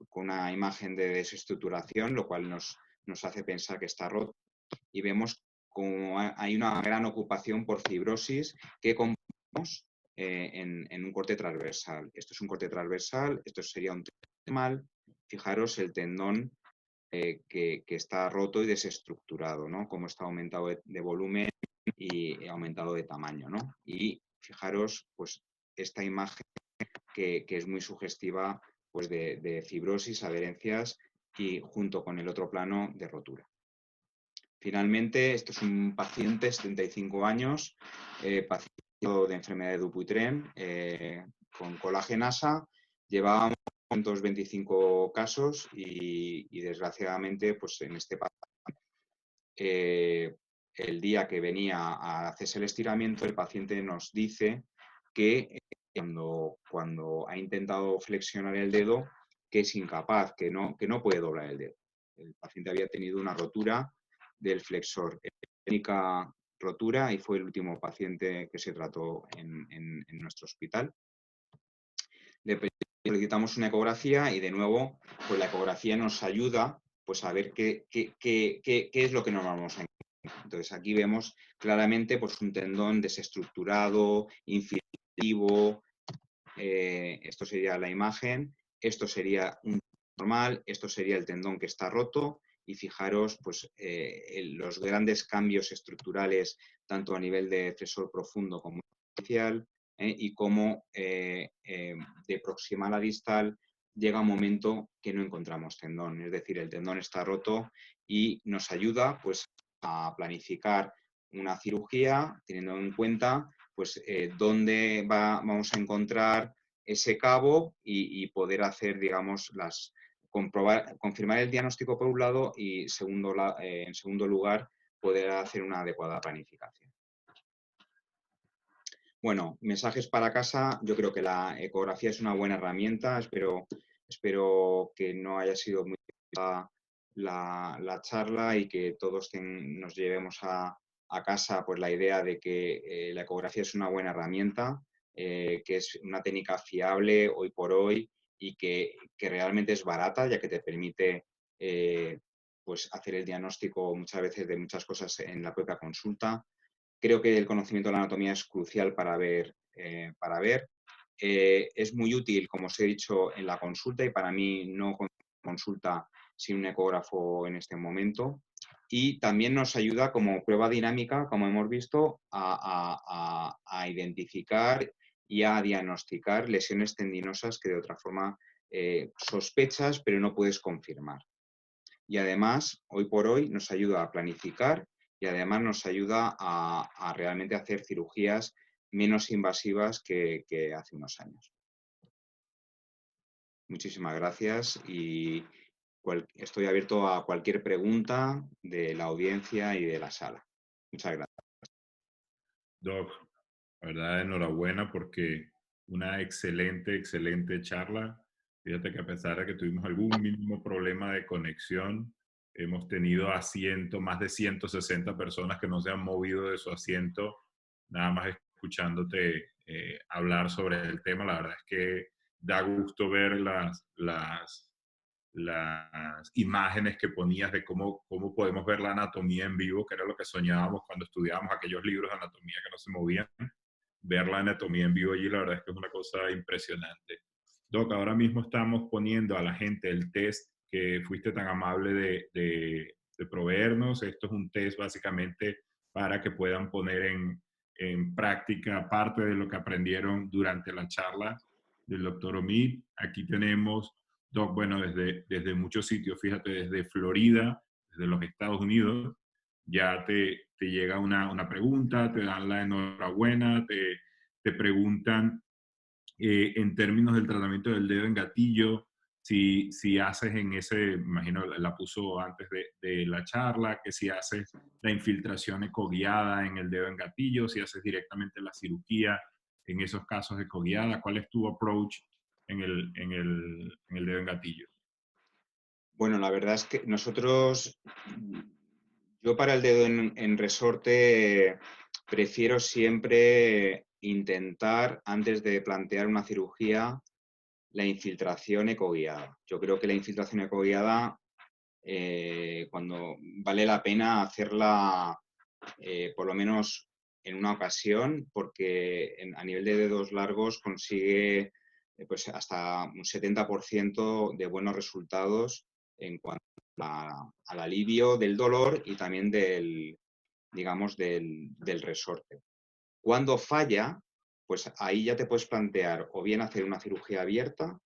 con una imagen de desestructuración, lo cual nos hace pensar que está roto. Y vemos como hay una gran ocupación por fibrosis que comparamos en un corte transversal. Esto es un corte transversal, esto sería un tendón normal. Fijaros el tendón que está roto y desestructurado, ¿no? Cómo está aumentado de volumen y aumentado de tamaño, ¿no? Y fijaros, pues, esta imagen que es muy sugestiva pues, de fibrosis, adherencias y junto con el otro plano de rotura. Finalmente, esto es un paciente, 75 años, paciente de enfermedad de Dupuytren, con colagenasa. Llevábamos 125 casos y desgraciadamente, pues en este paciente, el día que venía a hacerse el estiramiento, el paciente nos dice que cuando ha intentado flexionar el dedo, que es incapaz, que no puede doblar el dedo. El paciente había tenido una rotura del flexor. La única rotura y fue el último paciente que se trató en nuestro hospital. Le solicitamos una ecografía y de nuevo, pues la ecografía nos ayuda pues, a ver qué es lo que nos vamos a encontrar. Entonces aquí vemos claramente pues, un tendón desestructurado, infiltrativo. Esto sería la imagen, esto sería un normal, esto sería el tendón que está roto y fijaros pues, los grandes cambios estructurales tanto a nivel de flexor profundo como superficial y cómo de proximal a distal llega un momento que no encontramos tendón, es decir, el tendón está roto y nos ayuda pues, a planificar una cirugía teniendo en cuenta pues, dónde vamos a encontrar ese cabo y poder hacer, digamos, confirmar el diagnóstico por un lado y en segundo lugar poder hacer una adecuada planificación. Bueno, mensajes para casa. Yo creo que la ecografía es una buena herramienta. Espero que no haya sido muy la charla y que todos nos llevemos a casa pues, la idea de que la ecografía es una buena herramienta, que es una técnica fiable hoy por hoy y que realmente es barata, ya que te permite pues, hacer el diagnóstico muchas veces de muchas cosas en la propia consulta. Creo que el conocimiento de la anatomía es crucial para ver. Es muy útil, como os he dicho, en la consulta y para mí no consulta sin un ecógrafo en este momento. Y también nos ayuda como prueba dinámica, como hemos visto, a identificar y a diagnosticar lesiones tendinosas que de otra forma sospechas, pero no puedes confirmar. Y además, hoy por hoy, nos ayuda a planificar y además nos ayuda a realmente hacer cirugías menos invasivas que hace unos años. Muchísimas gracias y estoy abierto a cualquier pregunta de la audiencia y de la sala. Muchas gracias. Doc, la verdad, enhorabuena porque una excelente, excelente charla. Fíjate que a pesar de que tuvimos algún mínimo problema de conexión, hemos tenido asiento, más de 160 personas que no se han movido de su asiento, nada más escuchándote hablar sobre el tema. La verdad es que da gusto ver las imágenes que ponías de cómo podemos ver la anatomía en vivo, que era lo que soñábamos cuando estudiábamos aquellos libros de anatomía que no se movían. Ver la anatomía en vivo allí, la verdad es que es una cosa impresionante. Doc, ahora mismo estamos poniendo a la gente el test que fuiste tan amable de proveernos. Esto es un test básicamente para que puedan poner en práctica parte de lo que aprendieron durante la charla del doctor Omid. Aquí tenemos, Doc, bueno, desde muchos sitios, fíjate, desde Florida, desde los Estados Unidos, ya te llega una pregunta, te dan la enhorabuena, te preguntan en términos del tratamiento del dedo en gatillo, si haces en ese, imagino la puso antes de la charla, que si haces la infiltración ecoguiada en el dedo en gatillo, si haces directamente la cirugía en esos casos ecoguiada, ¿cuál es tu approach en el dedo en gatillo? Bueno, la verdad es que yo para el dedo en resorte prefiero siempre intentar, antes de plantear una cirugía, la infiltración ecoguiada. Yo creo que la infiltración ecoguiada, cuando vale la pena hacerla por lo menos en una ocasión, porque a nivel de dedos largos consigue pues hasta un 70% de buenos resultados en cuanto al alivio del dolor y también digamos, del resorte. Cuando falla, pues ahí ya te puedes plantear o bien hacer una cirugía abierta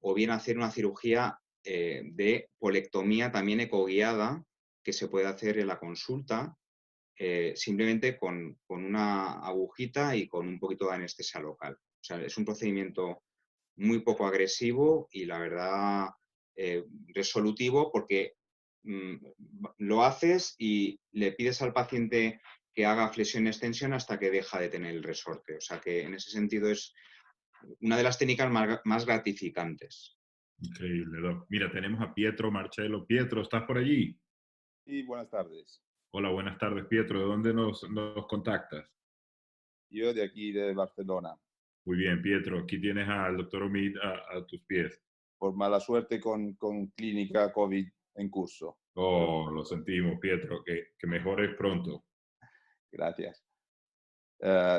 o bien hacer una cirugía de polectomía también ecoguiada que se puede hacer en la consulta simplemente con una agujita y con un poquito de anestesia local. O sea, es un procedimiento muy poco agresivo y la verdad resolutivo porque lo haces y le pides al paciente que haga flexión-extensión hasta que deja de tener el resorte. O sea que en ese sentido es una de las técnicas más gratificantes. Increíble, Doc. Mira, tenemos a Pietro Marcelo. Pietro, ¿estás por allí? Y buenas tardes. Hola, buenas tardes, Pietro. ¿De dónde nos contactas? Yo de aquí de Barcelona. Muy bien, Pietro. Aquí tienes al doctor Omid a tus pies. Por mala suerte con clínica COVID en curso. Oh, lo sentimos, Pietro. Que mejores pronto. Gracias.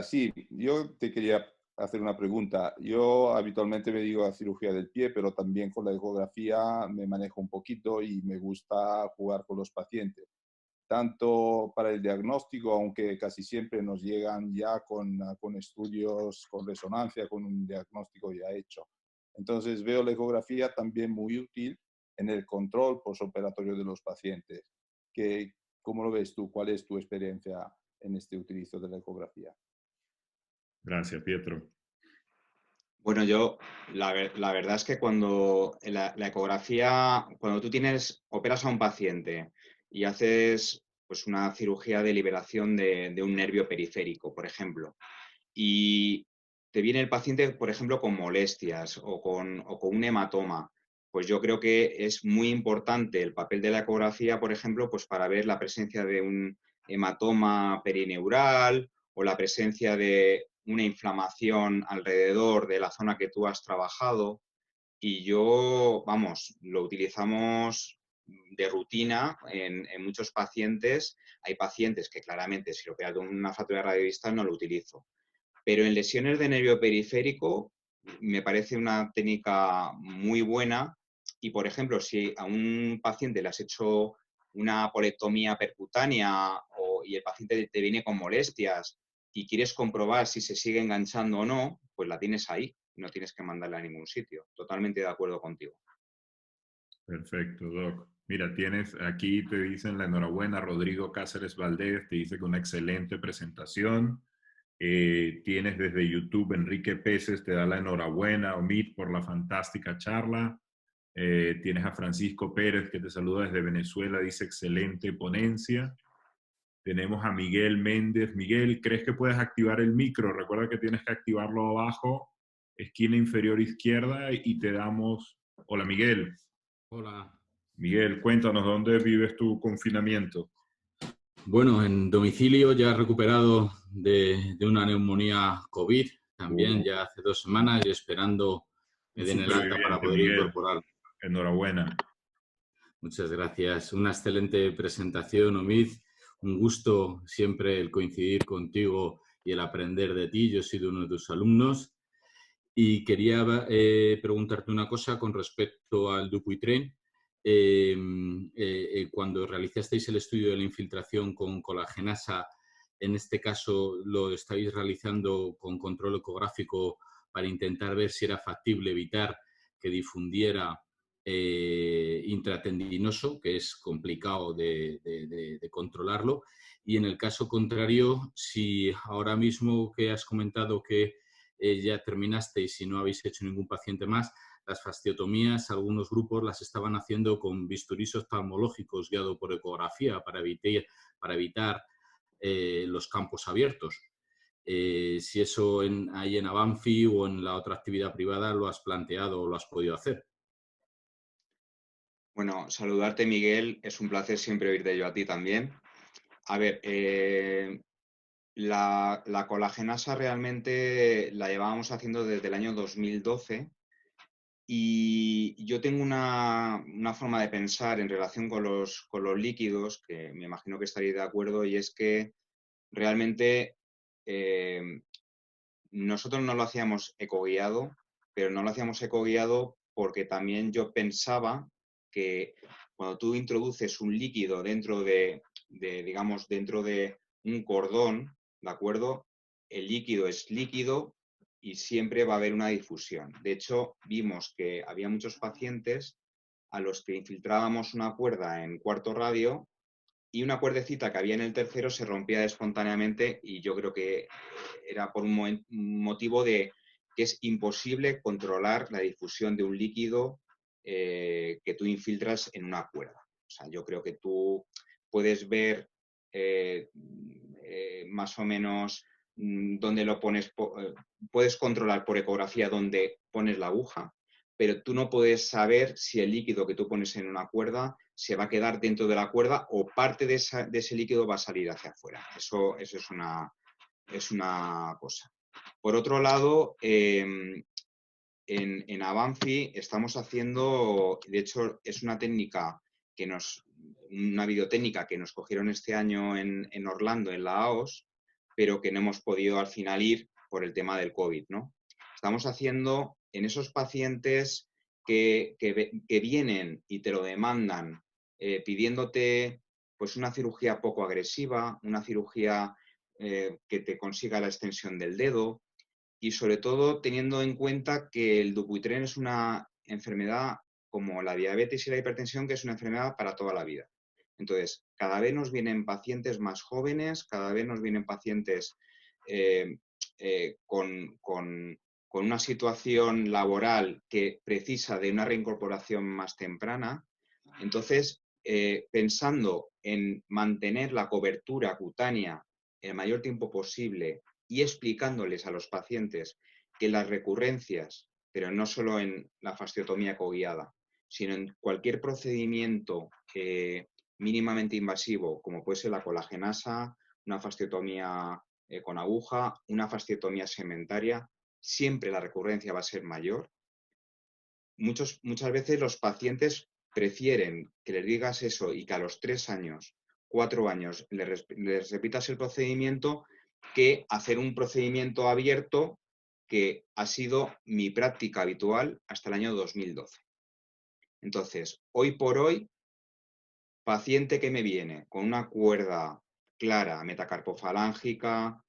Sí, yo te quería hacer una pregunta. Yo habitualmente me dedico a cirugía del pie, pero también con la ecografía me manejo un poquito y me gusta jugar con los pacientes. Tanto para el diagnóstico, aunque casi siempre nos llegan ya con estudios, con resonancia, con un diagnóstico ya hecho. Entonces veo la ecografía también muy útil en el control postoperatorio de los pacientes. ¿Cómo lo ves tú? ¿Cuál es tu experiencia en este utilizo de la ecografía? Gracias, Pietro. Bueno, la verdad es que cuando la ecografía, cuando tú operas a un paciente y haces pues una cirugía de liberación de un nervio periférico, por ejemplo, y te viene el paciente, por ejemplo, con molestias o con un hematoma, pues yo creo que es muy importante el papel de la ecografía, por ejemplo, pues para ver la presencia de un hematoma perineural o la presencia de una inflamación alrededor de la zona que tú has trabajado. Y vamos, lo utilizamos de rutina en muchos pacientes. Hay pacientes que claramente si lo operas con una fractura radiodistal no lo utilizo. Pero en lesiones de nervio periférico me parece una técnica muy buena y, por ejemplo, si a un paciente le has hecho una polectomía percutánea y el paciente te viene con molestias y quieres comprobar si se sigue enganchando o no, pues la tienes ahí. no tienes que mandarla a ningún sitio. Totalmente de acuerdo contigo. Perfecto, Doc. Mira, tienes aquí, te dicen la enhorabuena, Rodrigo Cáceres Valdés, te dice que una excelente presentación. Tienes desde YouTube, Enrique Peces, te da la enhorabuena, Omid, por la fantástica charla. Tienes a Francisco Pérez, que te saluda desde Venezuela, dice excelente ponencia. Tenemos a Miguel Méndez. Miguel, ¿crees que puedes activar el micro? Recuerda que tienes que activarlo abajo, esquina inferior izquierda, y te damos... Hola, Miguel. Hola. Miguel, cuéntanos, ¿dónde vives tu confinamiento? Bueno, en domicilio ya recuperado de una neumonía COVID, también ya hace 2 semanas y esperando me Un den el alta para superviviente, poder Miguel. incorporar. Enhorabuena. Muchas gracias. Una excelente presentación, Omid. Un gusto siempre el coincidir contigo y el aprender de ti. Yo he sido uno de tus alumnos. Y quería preguntarte una cosa con respecto al Dupuytren. Cuando realizasteis el estudio de la infiltración con colagenasa, en este caso lo estáis realizando con control ecográfico para intentar ver si era factible evitar que difundiera intratendinoso, que es complicado de controlarlo. Y en el caso contrario, si ahora mismo que has comentado que ya terminasteis y no habéis hecho ningún paciente más, las fasciotomías, algunos grupos las estaban haciendo con bisturís oftalmológicos guiado por ecografía para evitar los campos abiertos. Si eso ahí en Avanfi o en la otra actividad privada lo has planteado o lo has podido hacer. Bueno, saludarte, Miguel. Es un placer siempre oírte yo a ti también. A ver, la colagenasa realmente la llevábamos haciendo desde el año 2012 y yo tengo una forma de pensar en relación con los líquidos, que me imagino que estaréis de acuerdo, y es que realmente nosotros no lo hacíamos ecoguiado, pero no lo hacíamos ecoguiado porque también yo pensaba que cuando tú introduces un líquido dentro digamos, dentro de un cordón, ¿de acuerdo? El líquido es líquido y siempre va a haber una difusión. De hecho, vimos que había muchos pacientes a los que infiltrábamos una cuerda en cuarto radio y una cuerdecita que había en el tercero se rompía espontáneamente y yo creo que era por un motivo de que es imposible controlar la difusión de un líquido que tú infiltras en una cuerda. O sea, yo creo que tú puedes ver más o menos dónde lo pones, puedes controlar por ecografía dónde pones la aguja, pero tú no puedes saber si el líquido que tú pones en una cuerda se va a quedar dentro de la cuerda o parte de ese líquido va a salir hacia afuera. Eso es una cosa. Por otro lado, en Avanfi estamos haciendo, de hecho, es una técnica una videotécnica que nos cogieron este año en Orlando, en la AOS, pero que no hemos podido al final ir por el tema del COVID, ¿no? Estamos haciendo en esos pacientes que vienen y te lo demandan pidiéndote pues una cirugía poco agresiva, una cirugía que te consiga la extensión del dedo y sobre todo teniendo en cuenta que el Dupuytren es una enfermedad como la diabetes y la hipertensión, que es una enfermedad para toda la vida. Entonces, cada vez nos vienen pacientes más jóvenes, cada vez nos vienen pacientes con una situación laboral que precisa de una reincorporación más temprana. Entonces, pensando en mantener la cobertura cutánea el mayor tiempo posible y explicándoles a los pacientes que las recurrencias, pero no solo en la fasciotomía coguiada, sino en cualquier procedimiento mínimamente invasivo, como puede ser la colagenasa, una fasciotomía con aguja, una fasciotomía segmentaria, siempre la recurrencia va a ser mayor. Muchas veces los pacientes prefieren que les digas eso y que a los 3 años, 4 años les repitas el procedimiento que hacer un procedimiento abierto que ha sido mi práctica habitual hasta el año 2012. Entonces, hoy por hoy, paciente que me viene con una cuerda clara, metacarpofalángica,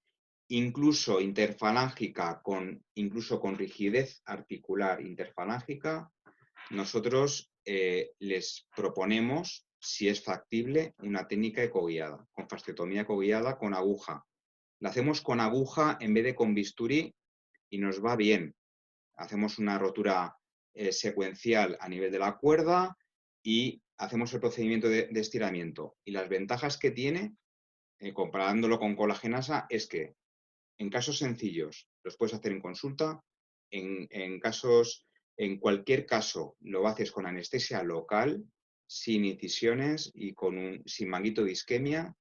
incluso interfalángica, incluso con rigidez articular interfalángica, nosotros les proponemos, si es factible, una técnica ecoguiada, con fasciotomía ecoguiada con aguja. La hacemos con aguja en vez de con bisturí y nos va bien. Hacemos una rotura secuencial a nivel de la cuerda y hacemos el procedimiento de estiramiento. Y las ventajas que tiene, comparándolo con colagenasa, es que en casos sencillos los puedes hacer en consulta, en cualquier caso lo haces con anestesia local, sin incisiones y sin manguito de isquemia,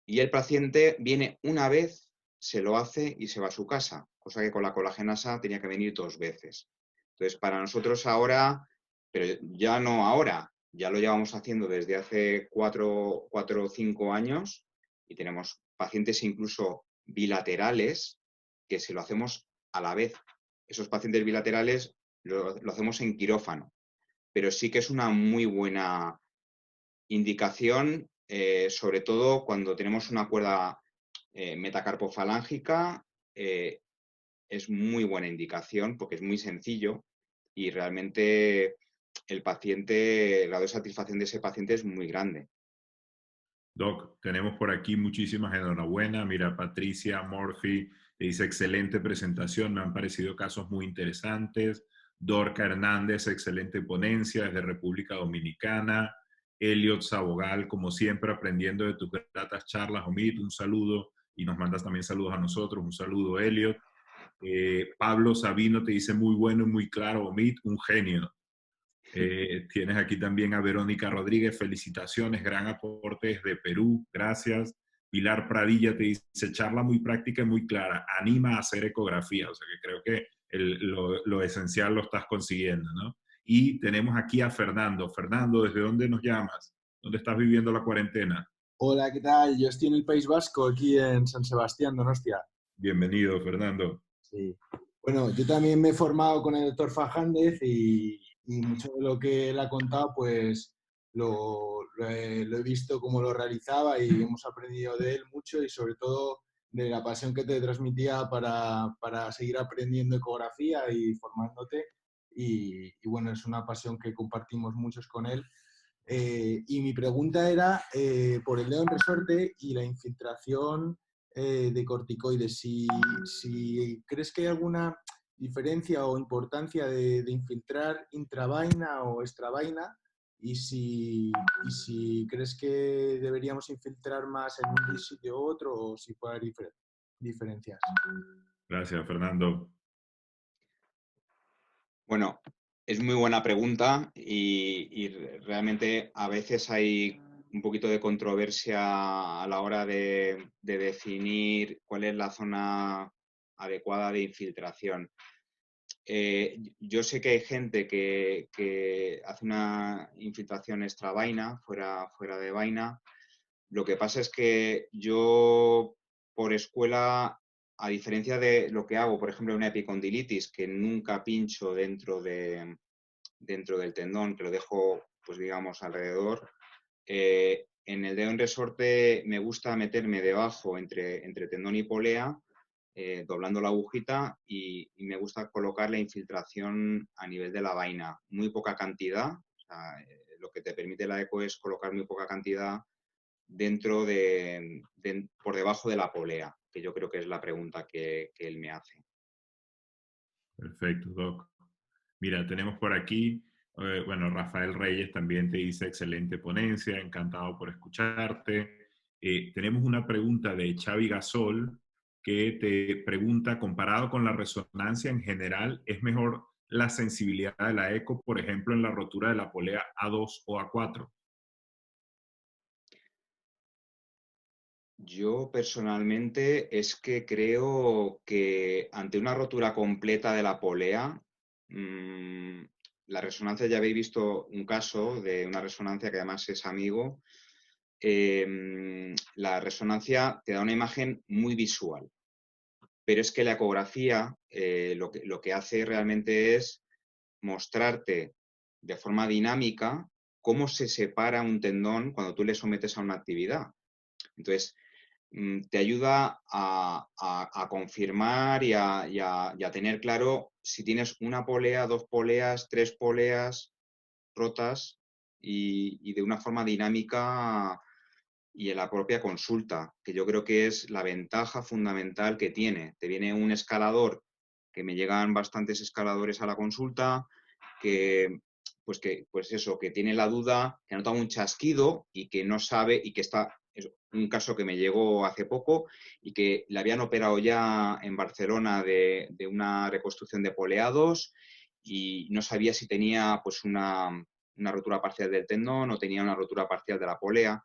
y el paciente viene una vez, se lo hace y se va a su casa, cosa que con la colagenasa tenía que venir 2 veces. Entonces, para nosotros ahora, pero ya no ahora, ya lo llevamos haciendo desde hace 4 o 5 años y tenemos pacientes incluso bilaterales que se lo hacemos a la vez. Esos pacientes bilaterales lo hacemos en quirófano, pero sí que es una muy buena indicación, sobre todo cuando tenemos una cuerda metacarpofalángica, es muy buena indicación porque es muy sencillo y realmente el grado de satisfacción de ese paciente es muy grande. Doc, tenemos por aquí muchísimas enhorabuena. Mira, Patricia Murphy te dice excelente presentación, me han parecido casos muy interesantes. Dorca Hernández, excelente ponencia desde República Dominicana. Elliot Sabogal, como siempre, aprendiendo de tus gratas charlas. Omid, un saludo y nos mandas también saludos a nosotros. Un saludo, Elliot. Pablo Sabino te dice muy bueno y muy claro, Omid, un genio. Tienes aquí también a Verónica Rodríguez, felicitaciones, gran aporte desde Perú, gracias. Pilar Pradilla te dice, charla muy práctica y muy clara, anima a hacer ecografía, o sea que creo que lo esencial lo estás consiguiendo, ¿no? Y tenemos aquí a Fernando. Fernando, ¿desde dónde nos llamas? ¿Dónde estás viviendo la cuarentena? Hola, ¿qué tal? Yo estoy en el País Vasco, aquí en San Sebastián, Donostia. Bienvenido, Fernando. Sí. Bueno, yo también me he formado con el doctor Fajández y mucho de lo que él ha contado, pues lo he visto cómo lo realizaba y hemos aprendido de él mucho y sobre todo de la pasión que te transmitía para seguir aprendiendo ecografía y formándote. Y bueno, es una pasión que compartimos muchos con él. Y mi pregunta era por el dedo en resorte y la infiltración de corticoides. Si crees que hay alguna diferencia o importancia de infiltrar intravaina o extravaina y si crees que deberíamos infiltrar más en un sitio u otro o si puede haber diferencias. Gracias, Fernando. Bueno, es muy buena pregunta y realmente a veces hay un poquito de controversia a la hora de definir cuál es la zona adecuada de infiltración. Yo sé que hay gente que hace una infiltración extravaina, fuera de vaina. Lo que pasa es que yo, por escuela, a diferencia de lo que hago, por ejemplo, una epicondilitis, que nunca pincho dentro del tendón, que lo dejo, pues digamos, alrededor, en el dedo en resorte me gusta meterme debajo entre tendón y polea, doblando la agujita y me gusta colocar la infiltración a nivel de la vaina. Muy poca cantidad, o sea, lo que te permite la eco es colocar muy poca cantidad por debajo de la polea, que yo creo que es la pregunta que él me hace. Perfecto, Doc. Mira, tenemos por aquí, bueno, Rafael Reyes también te dice excelente ponencia, encantado por escucharte. Tenemos una pregunta de Xavi Gasol que te pregunta, comparado con la resonancia en general, ¿es mejor la sensibilidad de la eco, por ejemplo, en la rotura de la polea A2 o A4? Yo personalmente es que creo que ante una rotura completa de la polea, la resonancia, ya habéis visto un caso de una resonancia que además es amigo, la resonancia te da una imagen muy visual, pero es que la ecografía lo que hace realmente es mostrarte de forma dinámica cómo se separa un tendón cuando tú le sometes a una actividad. Entonces, te ayuda a confirmar y a tener claro si tienes una polea, 2 poleas, 3 poleas rotas y de una forma dinámica y en la propia consulta, que yo creo que es la ventaja fundamental que tiene. Te viene un escalador, que me llegan bastantes escaladores a la consulta, pues eso, que tiene la duda, que ha notado un chasquido y que no sabe y que está, es un caso que me llegó hace poco y que le habían operado ya en Barcelona de una reconstrucción de poleados y no sabía si tenía pues una rotura parcial del tendón o tenía una rotura parcial de la polea.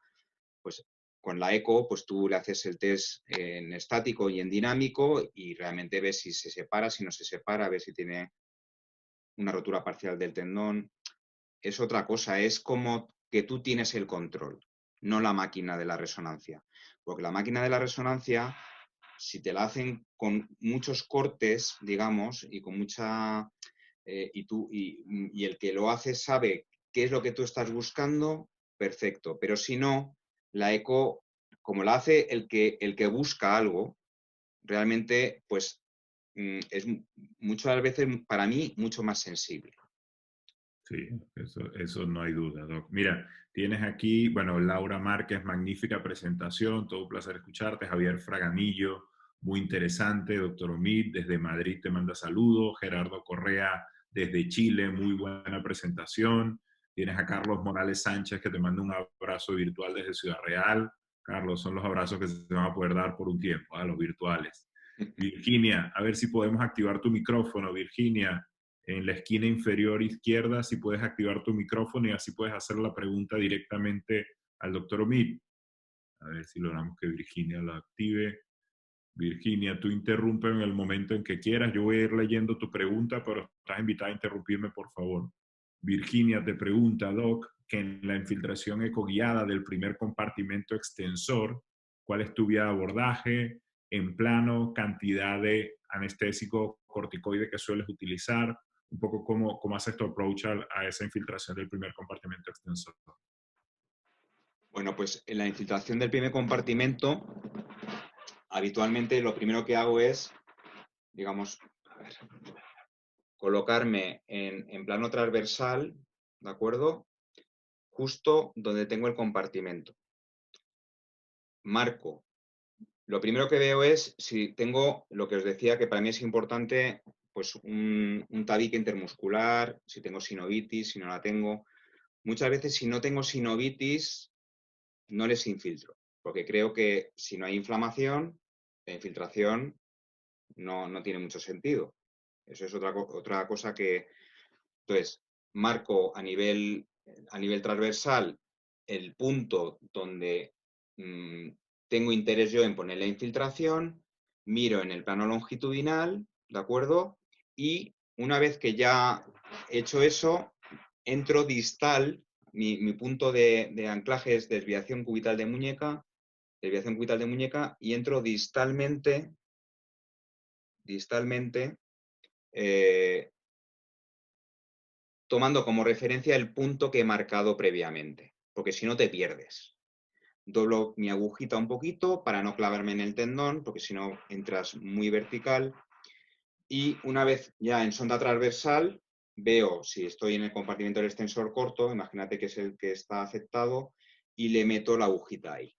Pues con la eco, pues tú le haces el test en estático y en dinámico y realmente ves si se separa, si no se separa, ves si tiene una rotura parcial del tendón. Es otra cosa, es como que tú tienes el control, no la máquina de la resonancia. Porque la máquina de la resonancia, si te la hacen con muchos cortes, digamos, y con mucha... y el que lo hace sabe qué es lo que tú estás buscando, perfecto. Pero si no, la eco, como la hace el que busca algo, realmente, pues es muchas veces para mí mucho más sensible. Sí, eso no hay duda, Doc. Mira, tienes aquí, bueno, Laura Márquez, magnífica presentación, todo un placer escucharte. Javier Fraganillo, muy interesante. Doctor Omid, desde Madrid te manda saludos. Gerardo Correa, desde Chile, muy buena presentación. Tienes a Carlos Morales Sánchez, que te manda un abrazo virtual desde Ciudad Real. Carlos, son los abrazos que se van a poder dar por un tiempo, los virtuales. Virginia, a ver si podemos activar tu micrófono, Virginia. En la esquina inferior izquierda, si puedes activar tu micrófono y así puedes hacer la pregunta directamente al doctor Omid. A ver si logramos que Virginia la active. Virginia, tú interrumpe en el momento en que quieras. Yo voy a ir leyendo tu pregunta, pero estás invitada a interrumpirme, por favor. Virginia te pregunta, Doc, que en la infiltración ecoguiada del primer compartimento extensor, ¿cuál es tu vía de abordaje? En plano, cantidad de anestésico corticoide que sueles utilizar, un poco cómo haces tu approach a esa infiltración del primer compartimento extensor. Bueno, pues en la infiltración del primer compartimento, habitualmente lo primero que hago es, digamos, colocarme en plano transversal, ¿de acuerdo? Justo donde tengo el compartimento. Marco. Lo primero que veo es si tengo lo que os decía que para mí es importante, pues un tabique intermuscular, si tengo sinovitis, si no la tengo. Muchas veces si no tengo sinovitis, no les infiltro, porque creo que si no hay inflamación, la infiltración no tiene mucho sentido. Eso es otra cosa que... Entonces, marco a nivel transversal el punto donde tengo interés yo en poner la infiltración, miro en el plano longitudinal, ¿de acuerdo? Y una vez que ya he hecho eso, entro distal, mi punto de anclaje es desviación cubital de muñeca, y entro distalmente, tomando como referencia el punto que he marcado previamente, porque si no te pierdes. Doblo mi agujita un poquito para no clavarme en el tendón, porque si no entras muy vertical. Y una vez ya en sonda transversal, veo si estoy en el compartimento del extensor corto, imagínate que es el que está afectado, y le meto la agujita ahí.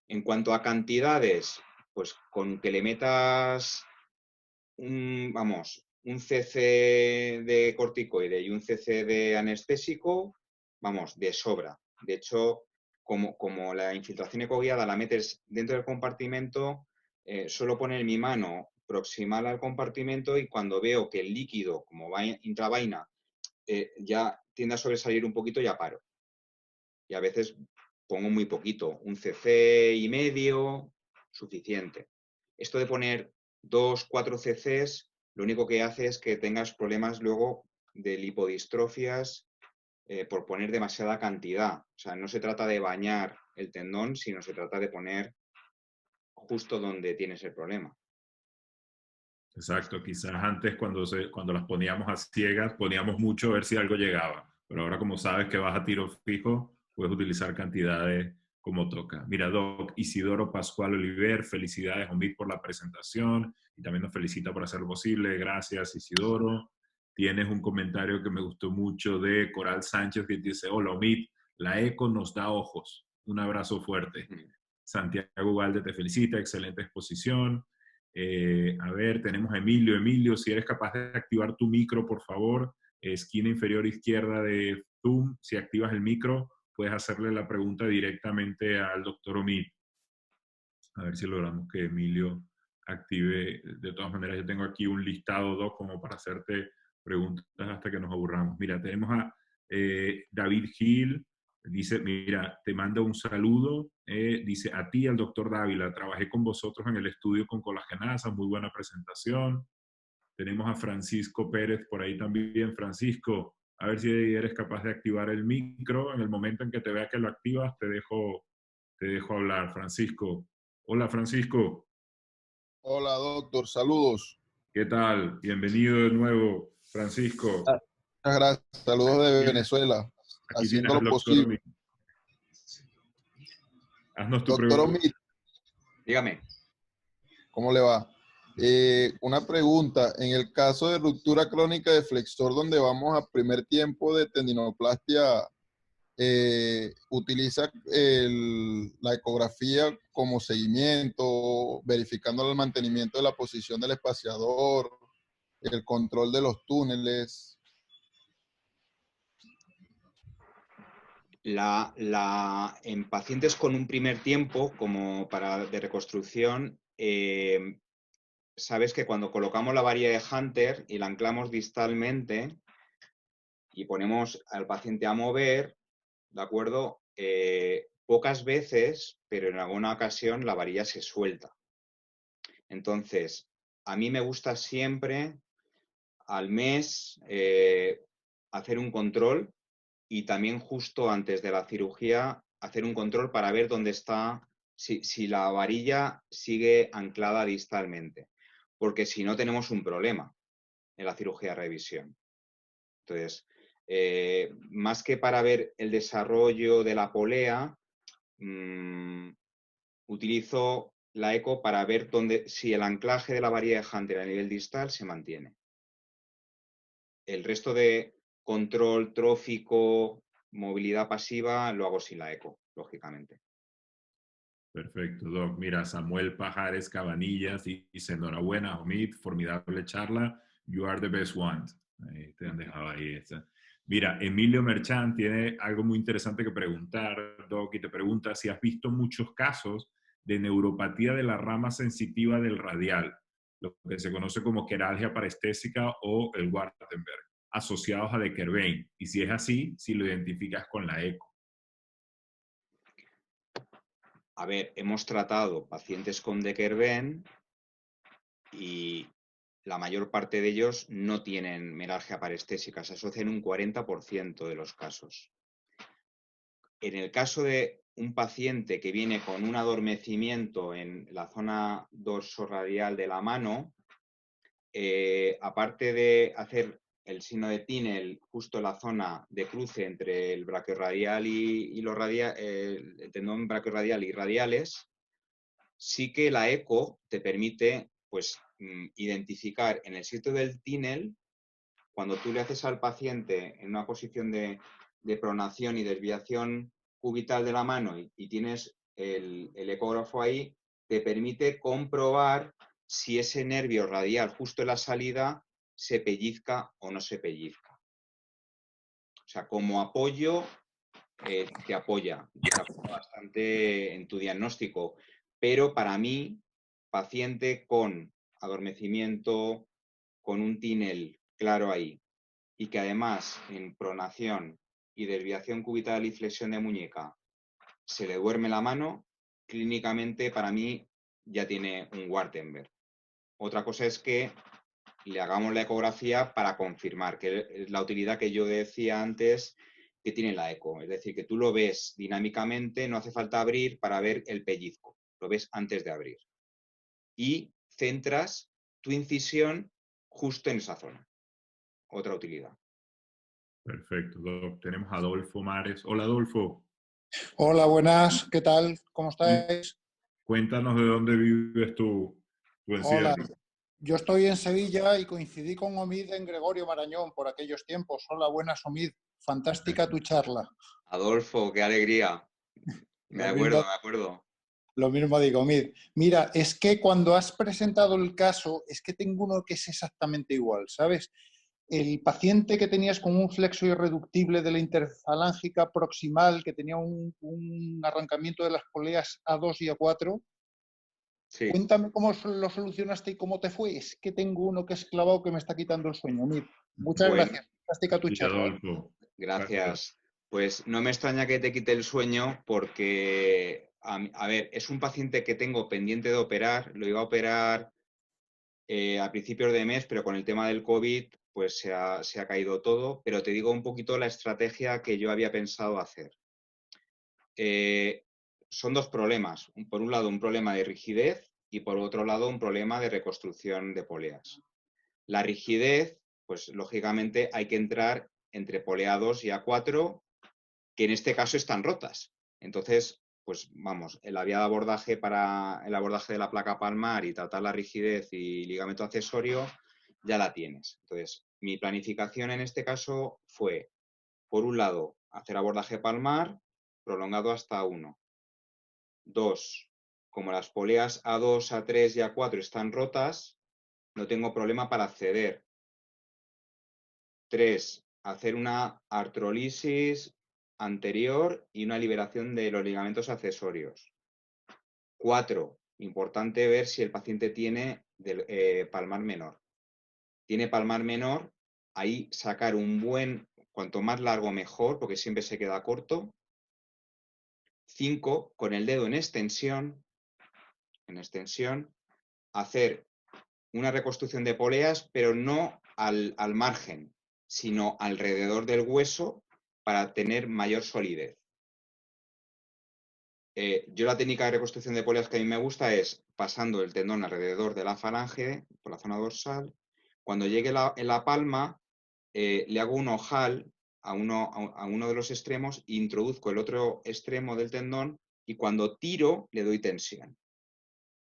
En cuanto a cantidades, pues con que le metas un cc de corticoide y un cc de anestésico, vamos, de sobra. De hecho, como la infiltración ecoguiada la metes dentro del compartimento, suelo poner mi mano proximal al compartimento y cuando veo que el líquido, como va intravaina, ya tiende a sobresalir un poquito, ya paro. Y a veces pongo muy poquito, un cc y medio, suficiente. Esto de poner 2, 4 cc's, lo único que hace es que tengas problemas luego de lipodistrofias por poner demasiada cantidad. O sea, no se trata de bañar el tendón, sino se trata de poner justo donde tienes el problema. Exacto, quizás antes cuando las poníamos a ciegas poníamos mucho a ver si algo llegaba, pero ahora como sabes que vas a tiro fijo, puedes utilizar cantidades como toca. Mira, Doc, Isidoro Pascual Oliver, felicidades, Omid, por la presentación y también nos felicita por hacer lo posible. Gracias, Isidoro. Tienes un comentario que me gustó mucho de Coral Sánchez que dice, hola, Omid, la eco nos da ojos. Un abrazo fuerte. Santiago Galde te felicita, excelente exposición. A ver, tenemos a Emilio. Emilio, si eres capaz de activar tu micro, por favor, esquina inferior izquierda de Zoom, si activas el micro, puedes hacerle la pregunta directamente al doctor Omid. A ver si logramos que Emilio active. De todas maneras, yo tengo aquí un listado, Doc, como para hacerte preguntas hasta que nos aburramos. Mira, tenemos a David Gil. Dice, mira, te manda un saludo. Dice, a ti, al doctor Dávila, trabajé con vosotros en el estudio con colagenasa, muy buena presentación. Tenemos a Francisco Pérez por ahí también. Francisco, a ver si eres capaz de activar el micro. En el momento en que te vea que lo activas, te dejo hablar. Francisco. Hola, Francisco. Hola, doctor. Saludos. ¿Qué tal? Bienvenido de nuevo, Francisco. Muchas gracias. Saludos de Venezuela. Aquí Haciendo tienes al lo doctor posible. Omid. Haznos tu Doctor pregunta. Omid, Dígame. ¿cómo le va? Una pregunta. En el caso de ruptura crónica de flexor, donde vamos a primer tiempo de tendinoplastia, utiliza la ecografía como seguimiento, verificando el mantenimiento de la posición del espaciador, el control de los túneles. En pacientes con un primer tiempo, como de reconstrucción, sabes que cuando colocamos la varilla de Hunter y la anclamos distalmente y ponemos al paciente a mover, ¿de acuerdo? Pocas veces, pero en alguna ocasión, la varilla se suelta. Entonces, a mí me gusta siempre al mes hacer un control y también justo antes de la cirugía hacer un control para ver dónde está, si la varilla sigue anclada distalmente, porque si no tenemos un problema en la cirugía de revisión. Entonces, más que para ver el desarrollo de la polea, utilizo la eco para ver si el anclaje de la varilla de Hunter a nivel distal se mantiene. El resto de control trófico, movilidad pasiva, lo hago sin la eco, lógicamente. Perfecto, Doc. Mira, Samuel Pajares Cabanillas dice, enhorabuena, Omid, formidable charla. You are the best one. Ahí te han dejado ahí esa. Mira, Emilio Merchán tiene algo muy interesante que preguntar, Doc, y te pregunta si has visto muchos casos de neuropatía de la rama sensitiva del radial, lo que se conoce como queralgia parestésica o el Wartenberg, asociados a De Quervain. Y si es así, si lo identificas con la eco. A ver, hemos tratado pacientes con De Quervain y la mayor parte de ellos no tienen meralgia parestésica, se asocia en un 40% de los casos. En el caso de un paciente que viene con un adormecimiento en la zona dorsoradial de la mano, aparte de hacer el signo de Tinel justo en la zona de cruce entre el brachiorradial y el tendón brachiorradial y radiales, sí que la eco te permite pues, identificar en el sitio del Tinel, cuando tú le haces al paciente en una posición de pronación y desviación cubital de la mano y tienes el ecógrafo ahí, te permite comprobar si ese nervio radial justo en la salida se pellizca o no se pellizca. O sea, como apoyo, te apoya bastante en tu diagnóstico. Pero para mí, paciente con adormecimiento, con un Tinel claro ahí, y que además en pronación y desviación cubital y flexión de muñeca se le duerme la mano, clínicamente para mí ya tiene un Wartenberg. Otra cosa es que le hagamos la ecografía para confirmar, que es la utilidad que yo decía antes que tiene la eco. Es decir, que tú lo ves dinámicamente, no hace falta abrir para ver el pellizco, lo ves antes de abrir. Y centras tu incisión justo en esa zona. Otra utilidad. Perfecto, Doc. Tenemos a Adolfo Mares. Hola, Adolfo. Hola, buenas, ¿qué tal? ¿Cómo estáis? Cuéntanos de dónde vives tu Hola, encierro. yo estoy en Sevilla y coincidí con Omid en Gregorio Marañón por aquellos tiempos. Hola, buenas, Omid. Fantástica tu charla. Adolfo, qué alegría. Me Lo acuerdo, mismo, me acuerdo. lo mismo digo, Omid. Mira, es que cuando has presentado el caso, es que tengo uno que es exactamente igual, ¿sabes? El paciente que tenías con un flexo irreductible de la interfalángica proximal, que tenía un arrancamiento de las poleas A2 y A4. Sí, Cuéntame cómo lo solucionaste y cómo te fue. Es que tengo uno que es clavado que me está quitando el sueño. Mir, muchas bueno, gracias. Fantástica tu Y charla. Adolfo, gracias. gracias. Pues no me extraña que te quite el sueño porque, a ver, es un paciente que tengo pendiente de operar. Lo iba a operar a principios de mes, pero con el tema del COVID, pues se ha caído todo. Pero te digo un poquito la estrategia que yo había pensado hacer. Son dos problemas. Por un lado, un problema de rigidez y por otro lado, un problema de reconstrucción de poleas. La rigidez, pues lógicamente hay que entrar entre polea 2 y A4, que en este caso están rotas. Entonces, pues vamos, la vía de abordaje para el abordaje de la placa palmar y tratar la rigidez y ligamento accesorio, ya la tienes. Entonces, mi planificación en este caso fue, por un lado, hacer abordaje palmar prolongado hasta 1. 2. Como las poleas A2, A3 y A4 están rotas, no tengo problema para acceder. 3. Hacer una artrolisis anterior y una liberación de los ligamentos accesorios. 4. Importante ver si el paciente tiene palmar menor. Tiene palmar menor, ahí sacar un buen, cuanto más largo mejor, porque siempre se queda corto. 5. Con el dedo en extensión, hacer una reconstrucción de poleas, pero no al margen, sino alrededor del hueso para tener mayor solidez. Yo la técnica de reconstrucción de poleas que a mí me gusta es pasando el tendón alrededor de la falange, por la zona dorsal. Cuando llegue en la palma, le hago un ojal a uno de los extremos e introduzco el otro extremo del tendón y cuando tiro le doy tensión.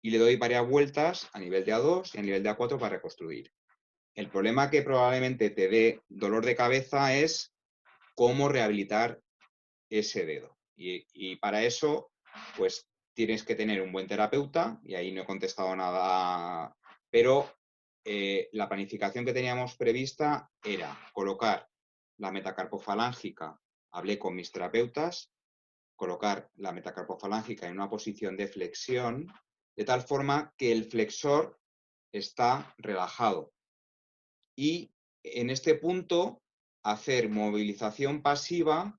Y le doy varias vueltas a nivel de A2 y a nivel de A4 para reconstruir. El problema que probablemente te dé dolor de cabeza es cómo rehabilitar ese dedo. Y para eso, pues tienes que tener un buen terapeuta, y ahí no he contestado nada, pero la planificación que teníamos prevista era colocar la metacarpofalángica, hablé con mis terapeutas, colocar la metacarpofalángica en una posición de flexión, de tal forma que el flexor está relajado. Y en este punto, hacer movilización pasiva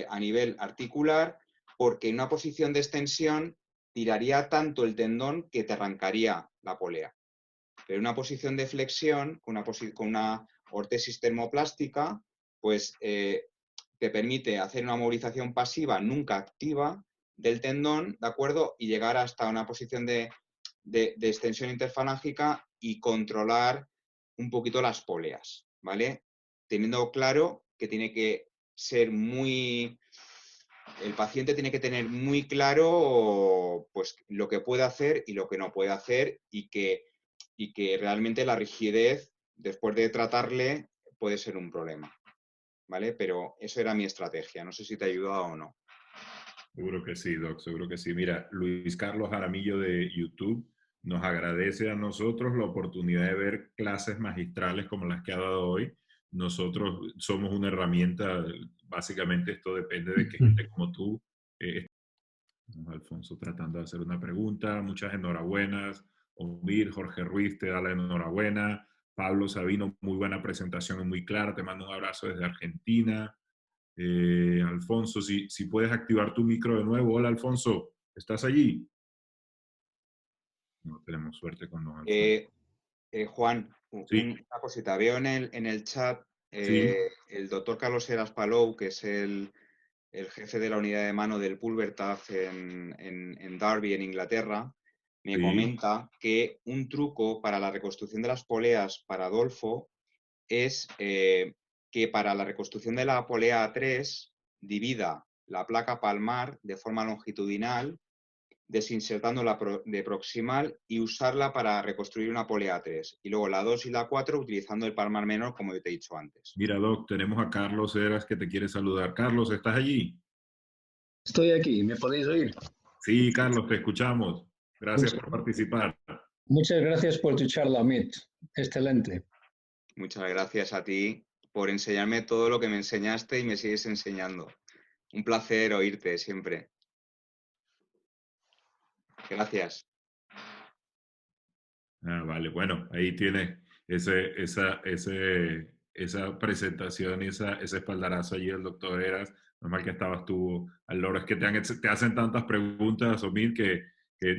a nivel articular, porque en una posición de extensión tiraría tanto el tendón que te arrancaría la polea. Pero en una posición de flexión, con una órtesis termoplástica, pues te permite hacer una movilización pasiva nunca activa del tendón, ¿de acuerdo? Y llegar hasta una posición de extensión interfalángica y controlar un poquito las poleas, ¿vale? Teniendo claro que tiene que ser el paciente tiene que tener muy claro pues lo que puede hacer y lo que no puede hacer y que realmente la rigidez, después de tratarle, puede ser un problema, ¿vale? Pero eso era mi estrategia, no sé si te ha ayudado o no. Seguro que sí, Doc, seguro que sí. Mira, Luis Carlos Jaramillo de YouTube nos agradece a nosotros la oportunidad de ver clases magistrales como las que ha dado hoy. Nosotros somos una herramienta, básicamente esto depende de que gente como tú, Alfonso tratando de hacer una pregunta, muchas enhorabuenas. Omir, Jorge Ruiz te da la enhorabuena. Pablo Sabino, muy buena presentación y muy clara, te mando un abrazo desde Argentina. Alfonso, si puedes activar tu micro de nuevo. Hola, Alfonso, ¿estás allí? No tenemos suerte con don Alfonso. Juan, Sí, una cosita. Veo en el chat sí, el doctor Carlos Heras Palou, que es el jefe de la unidad de mano del Pulvertaz en Derby, en Inglaterra, me sí. comenta que un truco para la reconstrucción de las poleas para Adolfo es que para la reconstrucción de la polea 3 divida la placa palmar de forma longitudinal, desinsertando la de proximal y usarla para reconstruir una polea 3. Y luego la 2 y la 4 utilizando el palmar menor, como yo te he dicho antes. Mira, Doc, tenemos a Carlos Heras que te quiere saludar. Carlos, ¿estás allí? Estoy aquí, ¿me podéis oír? Sí, Carlos, te escuchamos. Gracias por participar. Muchas gracias por tu charla, Amit. Excelente. Muchas gracias a ti por enseñarme todo lo que me enseñaste y me sigues enseñando. Un placer oírte siempre. Gracias. Vale, bueno, ahí tienes esa presentación y ese espaldarazo allí del doctor Heras. Normal que estabas tú al loro. Es que te hacen tantas preguntas, Omid, que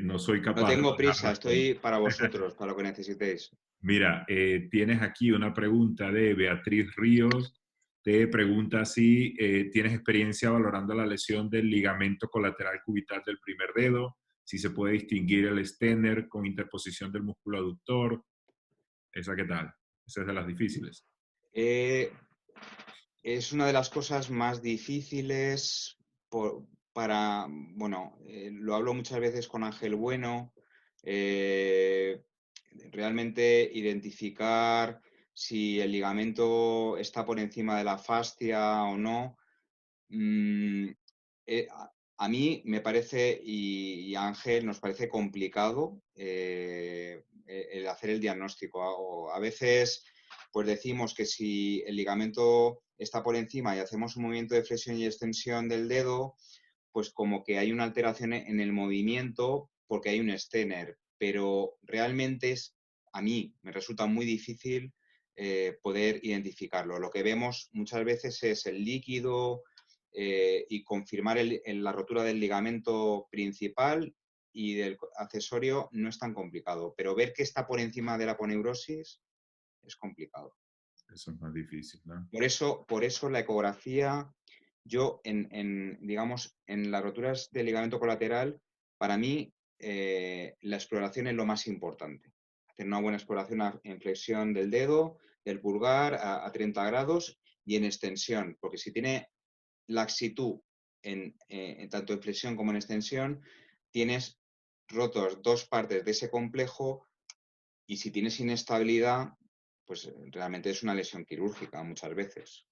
no soy capaz. No tengo prisa, estoy para vosotros, para lo que necesitéis. Mira, tienes aquí una pregunta de Beatriz Ríos. Te pregunta si tienes experiencia valorando la lesión del ligamento colateral cubital del primer dedo, si se puede distinguir el Stenner con interposición del músculo aductor. ¿Esa qué tal? Esa es de las difíciles. Es una de las cosas más difíciles lo hablo muchas veces con Ángel Bueno, realmente identificar si el ligamento está por encima de la fascia o no. A mí me parece, y a Ángel nos parece complicado el hacer el diagnóstico. A veces pues decimos que si el ligamento está por encima y hacemos un movimiento de flexión y extensión del dedo, pues como que hay una alteración en el movimiento porque hay un Stenner, pero realmente a mí me resulta muy difícil poder identificarlo. Lo que vemos muchas veces es el líquido y confirmar la rotura del ligamento principal y del accesorio no es tan complicado, pero ver que está por encima de la aponeurosis es complicado. Eso es más difícil, ¿no? Por eso la ecografía, yo digamos, en las roturas del ligamento colateral, para mí la exploración es lo más importante. Hacer una buena exploración en flexión del dedo, del pulgar a 30 grados y en extensión, porque si tiene laxitud tanto en flexión como en extensión, tienes rotos dos partes de ese complejo y si tienes inestabilidad, pues realmente es una lesión quirúrgica muchas veces.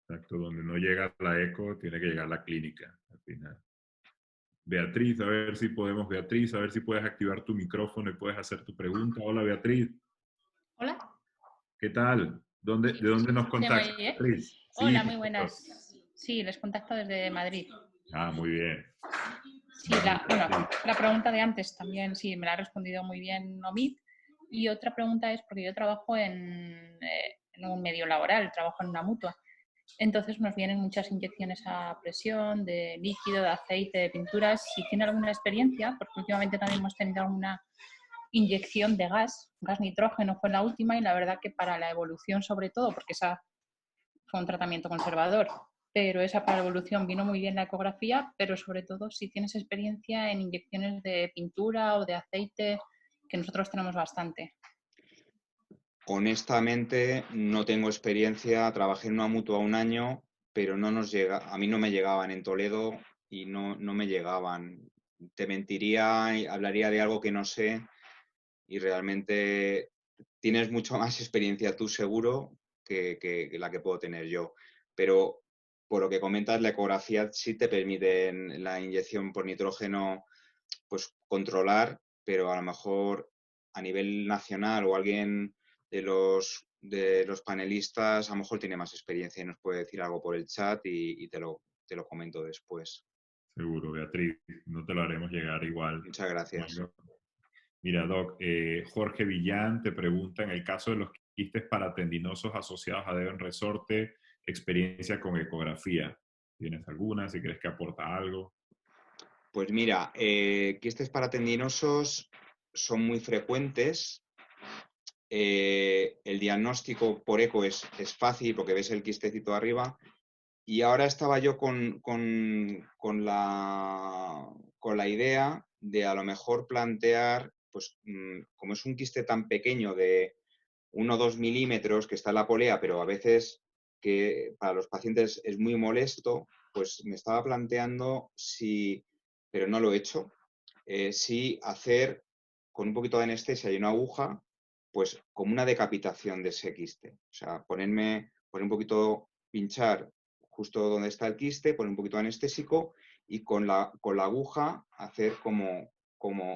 Exacto, donde no llega la eco, tiene que llegar la clínica al final. Beatriz, a ver si puedes activar tu micrófono y puedes hacer tu pregunta. Hola, Beatriz. Hola. ¿Qué tal? ¿De dónde nos contactas, Beatriz? Hola, muy buenas. Sí, les contacto desde Madrid. Muy bien. Sí, la pregunta de antes también, sí, me la ha respondido muy bien Omid. Y otra pregunta es, porque yo trabajo en un medio laboral, trabajo en una mutua. Entonces nos vienen muchas inyecciones a presión de líquido, de aceite, de pinturas. Si tiene alguna experiencia, porque últimamente también hemos tenido alguna inyección de gas nitrógeno fue la última y la verdad que para la evolución sobre todo, porque esa fue un tratamiento conservador, pero esa para la evolución vino muy bien la ecografía, pero sobre todo si tienes experiencia en inyecciones de pintura o de aceite, que nosotros tenemos bastante. Honestamente, no tengo experiencia, trabajé en una mutua un año, pero a mí no me llegaban en Toledo y no me llegaban. Te mentiría y hablaría de algo que no sé y realmente tienes mucho más experiencia tú seguro que la que puedo tener yo. Pero por lo que comentas, la ecografía sí te permite en la inyección por nitrógeno pues controlar, pero a lo mejor a nivel nacional o alguien de los panelistas a lo mejor tiene más experiencia y nos puede decir algo por el chat y te lo comento después. Seguro, Beatriz, no te lo haremos llegar igual. Muchas gracias. Bueno, mira, Doc, Jorge Villán te pregunta, en el caso de los quistes paratendinosos asociados a dedo en resorte, experiencia con ecografía. ¿Tienes alguna? Si crees que aporta algo. Pues mira, quistes paratendinosos son muy frecuentes. El diagnóstico por eco es fácil porque ves el quistecito arriba. Y ahora estaba yo con la idea de a lo mejor plantear, pues como es un quiste tan pequeño de 1 o 2 milímetros que está en la polea, pero a veces que para los pacientes es muy molesto, pues me estaba planteando si, pero no lo he hecho, si hacer con un poquito de anestesia y una aguja, pues como una decapitación de ese quiste. O sea, poner un poquito, pinchar justo donde está el quiste, poner un poquito de anestésico y con la aguja hacer como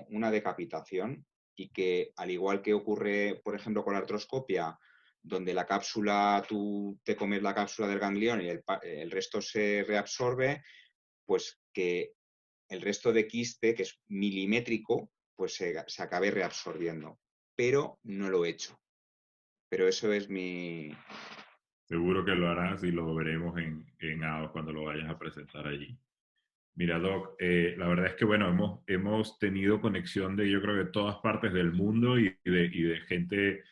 una decapitación, y que, al igual que ocurre, por ejemplo, con la artroscopia, donde la cápsula, tú te comes la cápsula del ganglión y el resto se reabsorbe, pues que el resto de quiste, que es milimétrico, pues se acabe reabsorbiendo. Pero no lo he hecho. Pero eso es mi... Seguro que lo harás y lo veremos en AOS cuando lo vayas a presentar allí. Mira, Doc, la verdad es que, bueno, hemos tenido conexión de, yo creo, de todas partes del mundo y de gente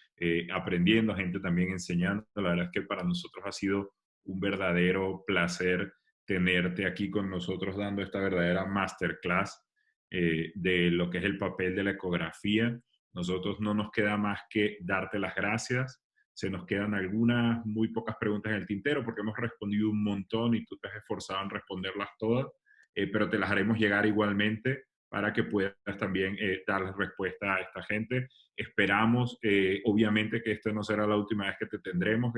aprendiendo, gente también enseñando. La verdad es que para nosotros ha sido un verdadero placer tenerte aquí con nosotros dando esta verdadera masterclass de lo que es el papel de la ecografía. Nosotros no nos queda más que darte las gracias. Se nos quedan algunas muy pocas preguntas en el tintero porque hemos respondido un montón y tú te has esforzado en responderlas todas. Pero te las haremos llegar igualmente para que puedas también dar respuesta a esta gente. Esperamos, obviamente, que esta no será la última vez que te tendremos.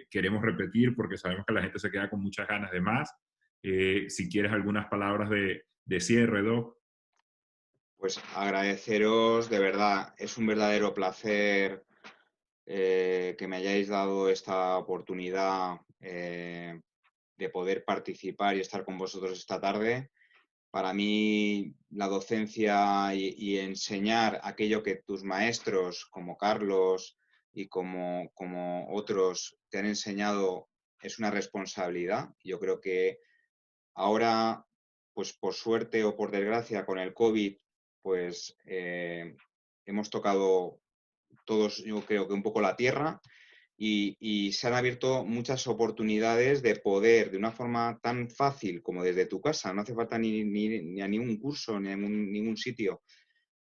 Queremos repetir porque sabemos que la gente se queda con muchas ganas de más. Si quieres algunas palabras de cierre, Doc. Pues agradeceros, de verdad, es un verdadero placer que me hayáis dado esta oportunidad de poder participar y estar con vosotros esta tarde. Para mí, la docencia y enseñar aquello que tus maestros, como Carlos y como otros, te han enseñado, es una responsabilidad. Yo creo que ahora, pues por suerte o por desgracia, con el COVID, pues hemos tocado todos, yo creo que un poco la tierra, y se han abierto muchas oportunidades de poder, de una forma tan fácil como desde tu casa, no hace falta ni a ningún curso, ni a ningún sitio,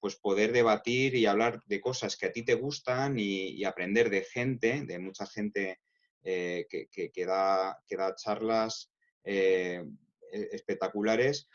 pues poder debatir y hablar de cosas que a ti te gustan y aprender de gente, de mucha gente que da charlas espectaculares,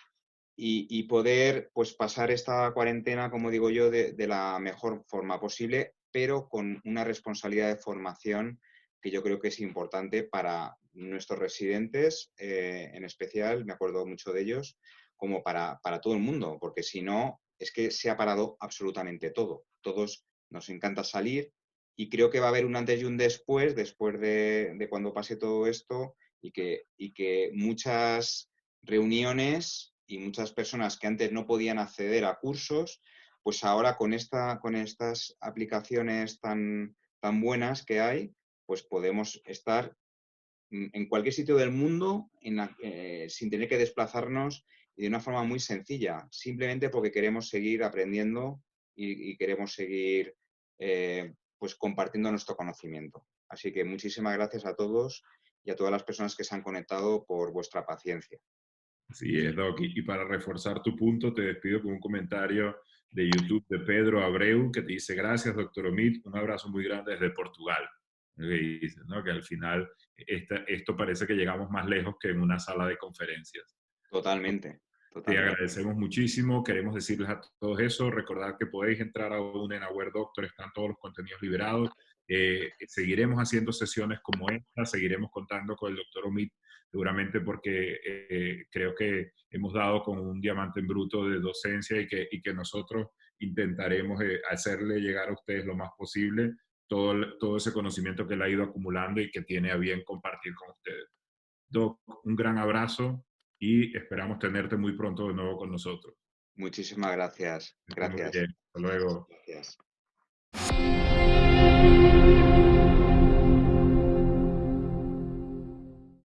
y poder, pues, pasar esta cuarentena, como digo yo, de la mejor forma posible, pero con una responsabilidad de formación que yo creo que es importante para nuestros residentes, en especial, me acuerdo mucho de ellos, como para todo el mundo, porque si no, es que se ha parado absolutamente todo. Todos nos encanta salir, y creo que va a haber un antes y un después de cuando pase todo esto, y que muchas reuniones y muchas personas que antes no podían acceder a cursos, pues ahora con estas aplicaciones tan buenas que hay, pues podemos estar en cualquier sitio del mundo sin tener que desplazarnos, y de una forma muy sencilla, simplemente porque queremos seguir aprendiendo y queremos seguir pues compartiendo nuestro conocimiento. Así que muchísimas gracias a todos y a todas las personas que se han conectado por vuestra paciencia. Así es, Doc. Y para reforzar tu punto, te despido con un comentario de YouTube de Pedro Abreu que te dice: gracias, doctor Omid, un abrazo muy grande desde Portugal. Y dice, ¿no?, que al final esto parece que llegamos más lejos que en una sala de conferencias. Totalmente. Te agradecemos muchísimo, queremos decirles a todos eso, recordad que podéis entrar aún en Aware Doctor, están todos los contenidos liberados. Seguiremos haciendo sesiones como esta, seguiremos contando con el doctor Omid, seguramente porque creo que hemos dado con un diamante en bruto de docencia, y que nosotros intentaremos hacerle llegar a ustedes lo más posible todo ese conocimiento que él ha ido acumulando y que tiene a bien compartir con ustedes. Doc, un gran abrazo y esperamos tenerte muy pronto de nuevo con nosotros. Muchísimas gracias. Gracias. Muy bien. Hasta luego. Gracias.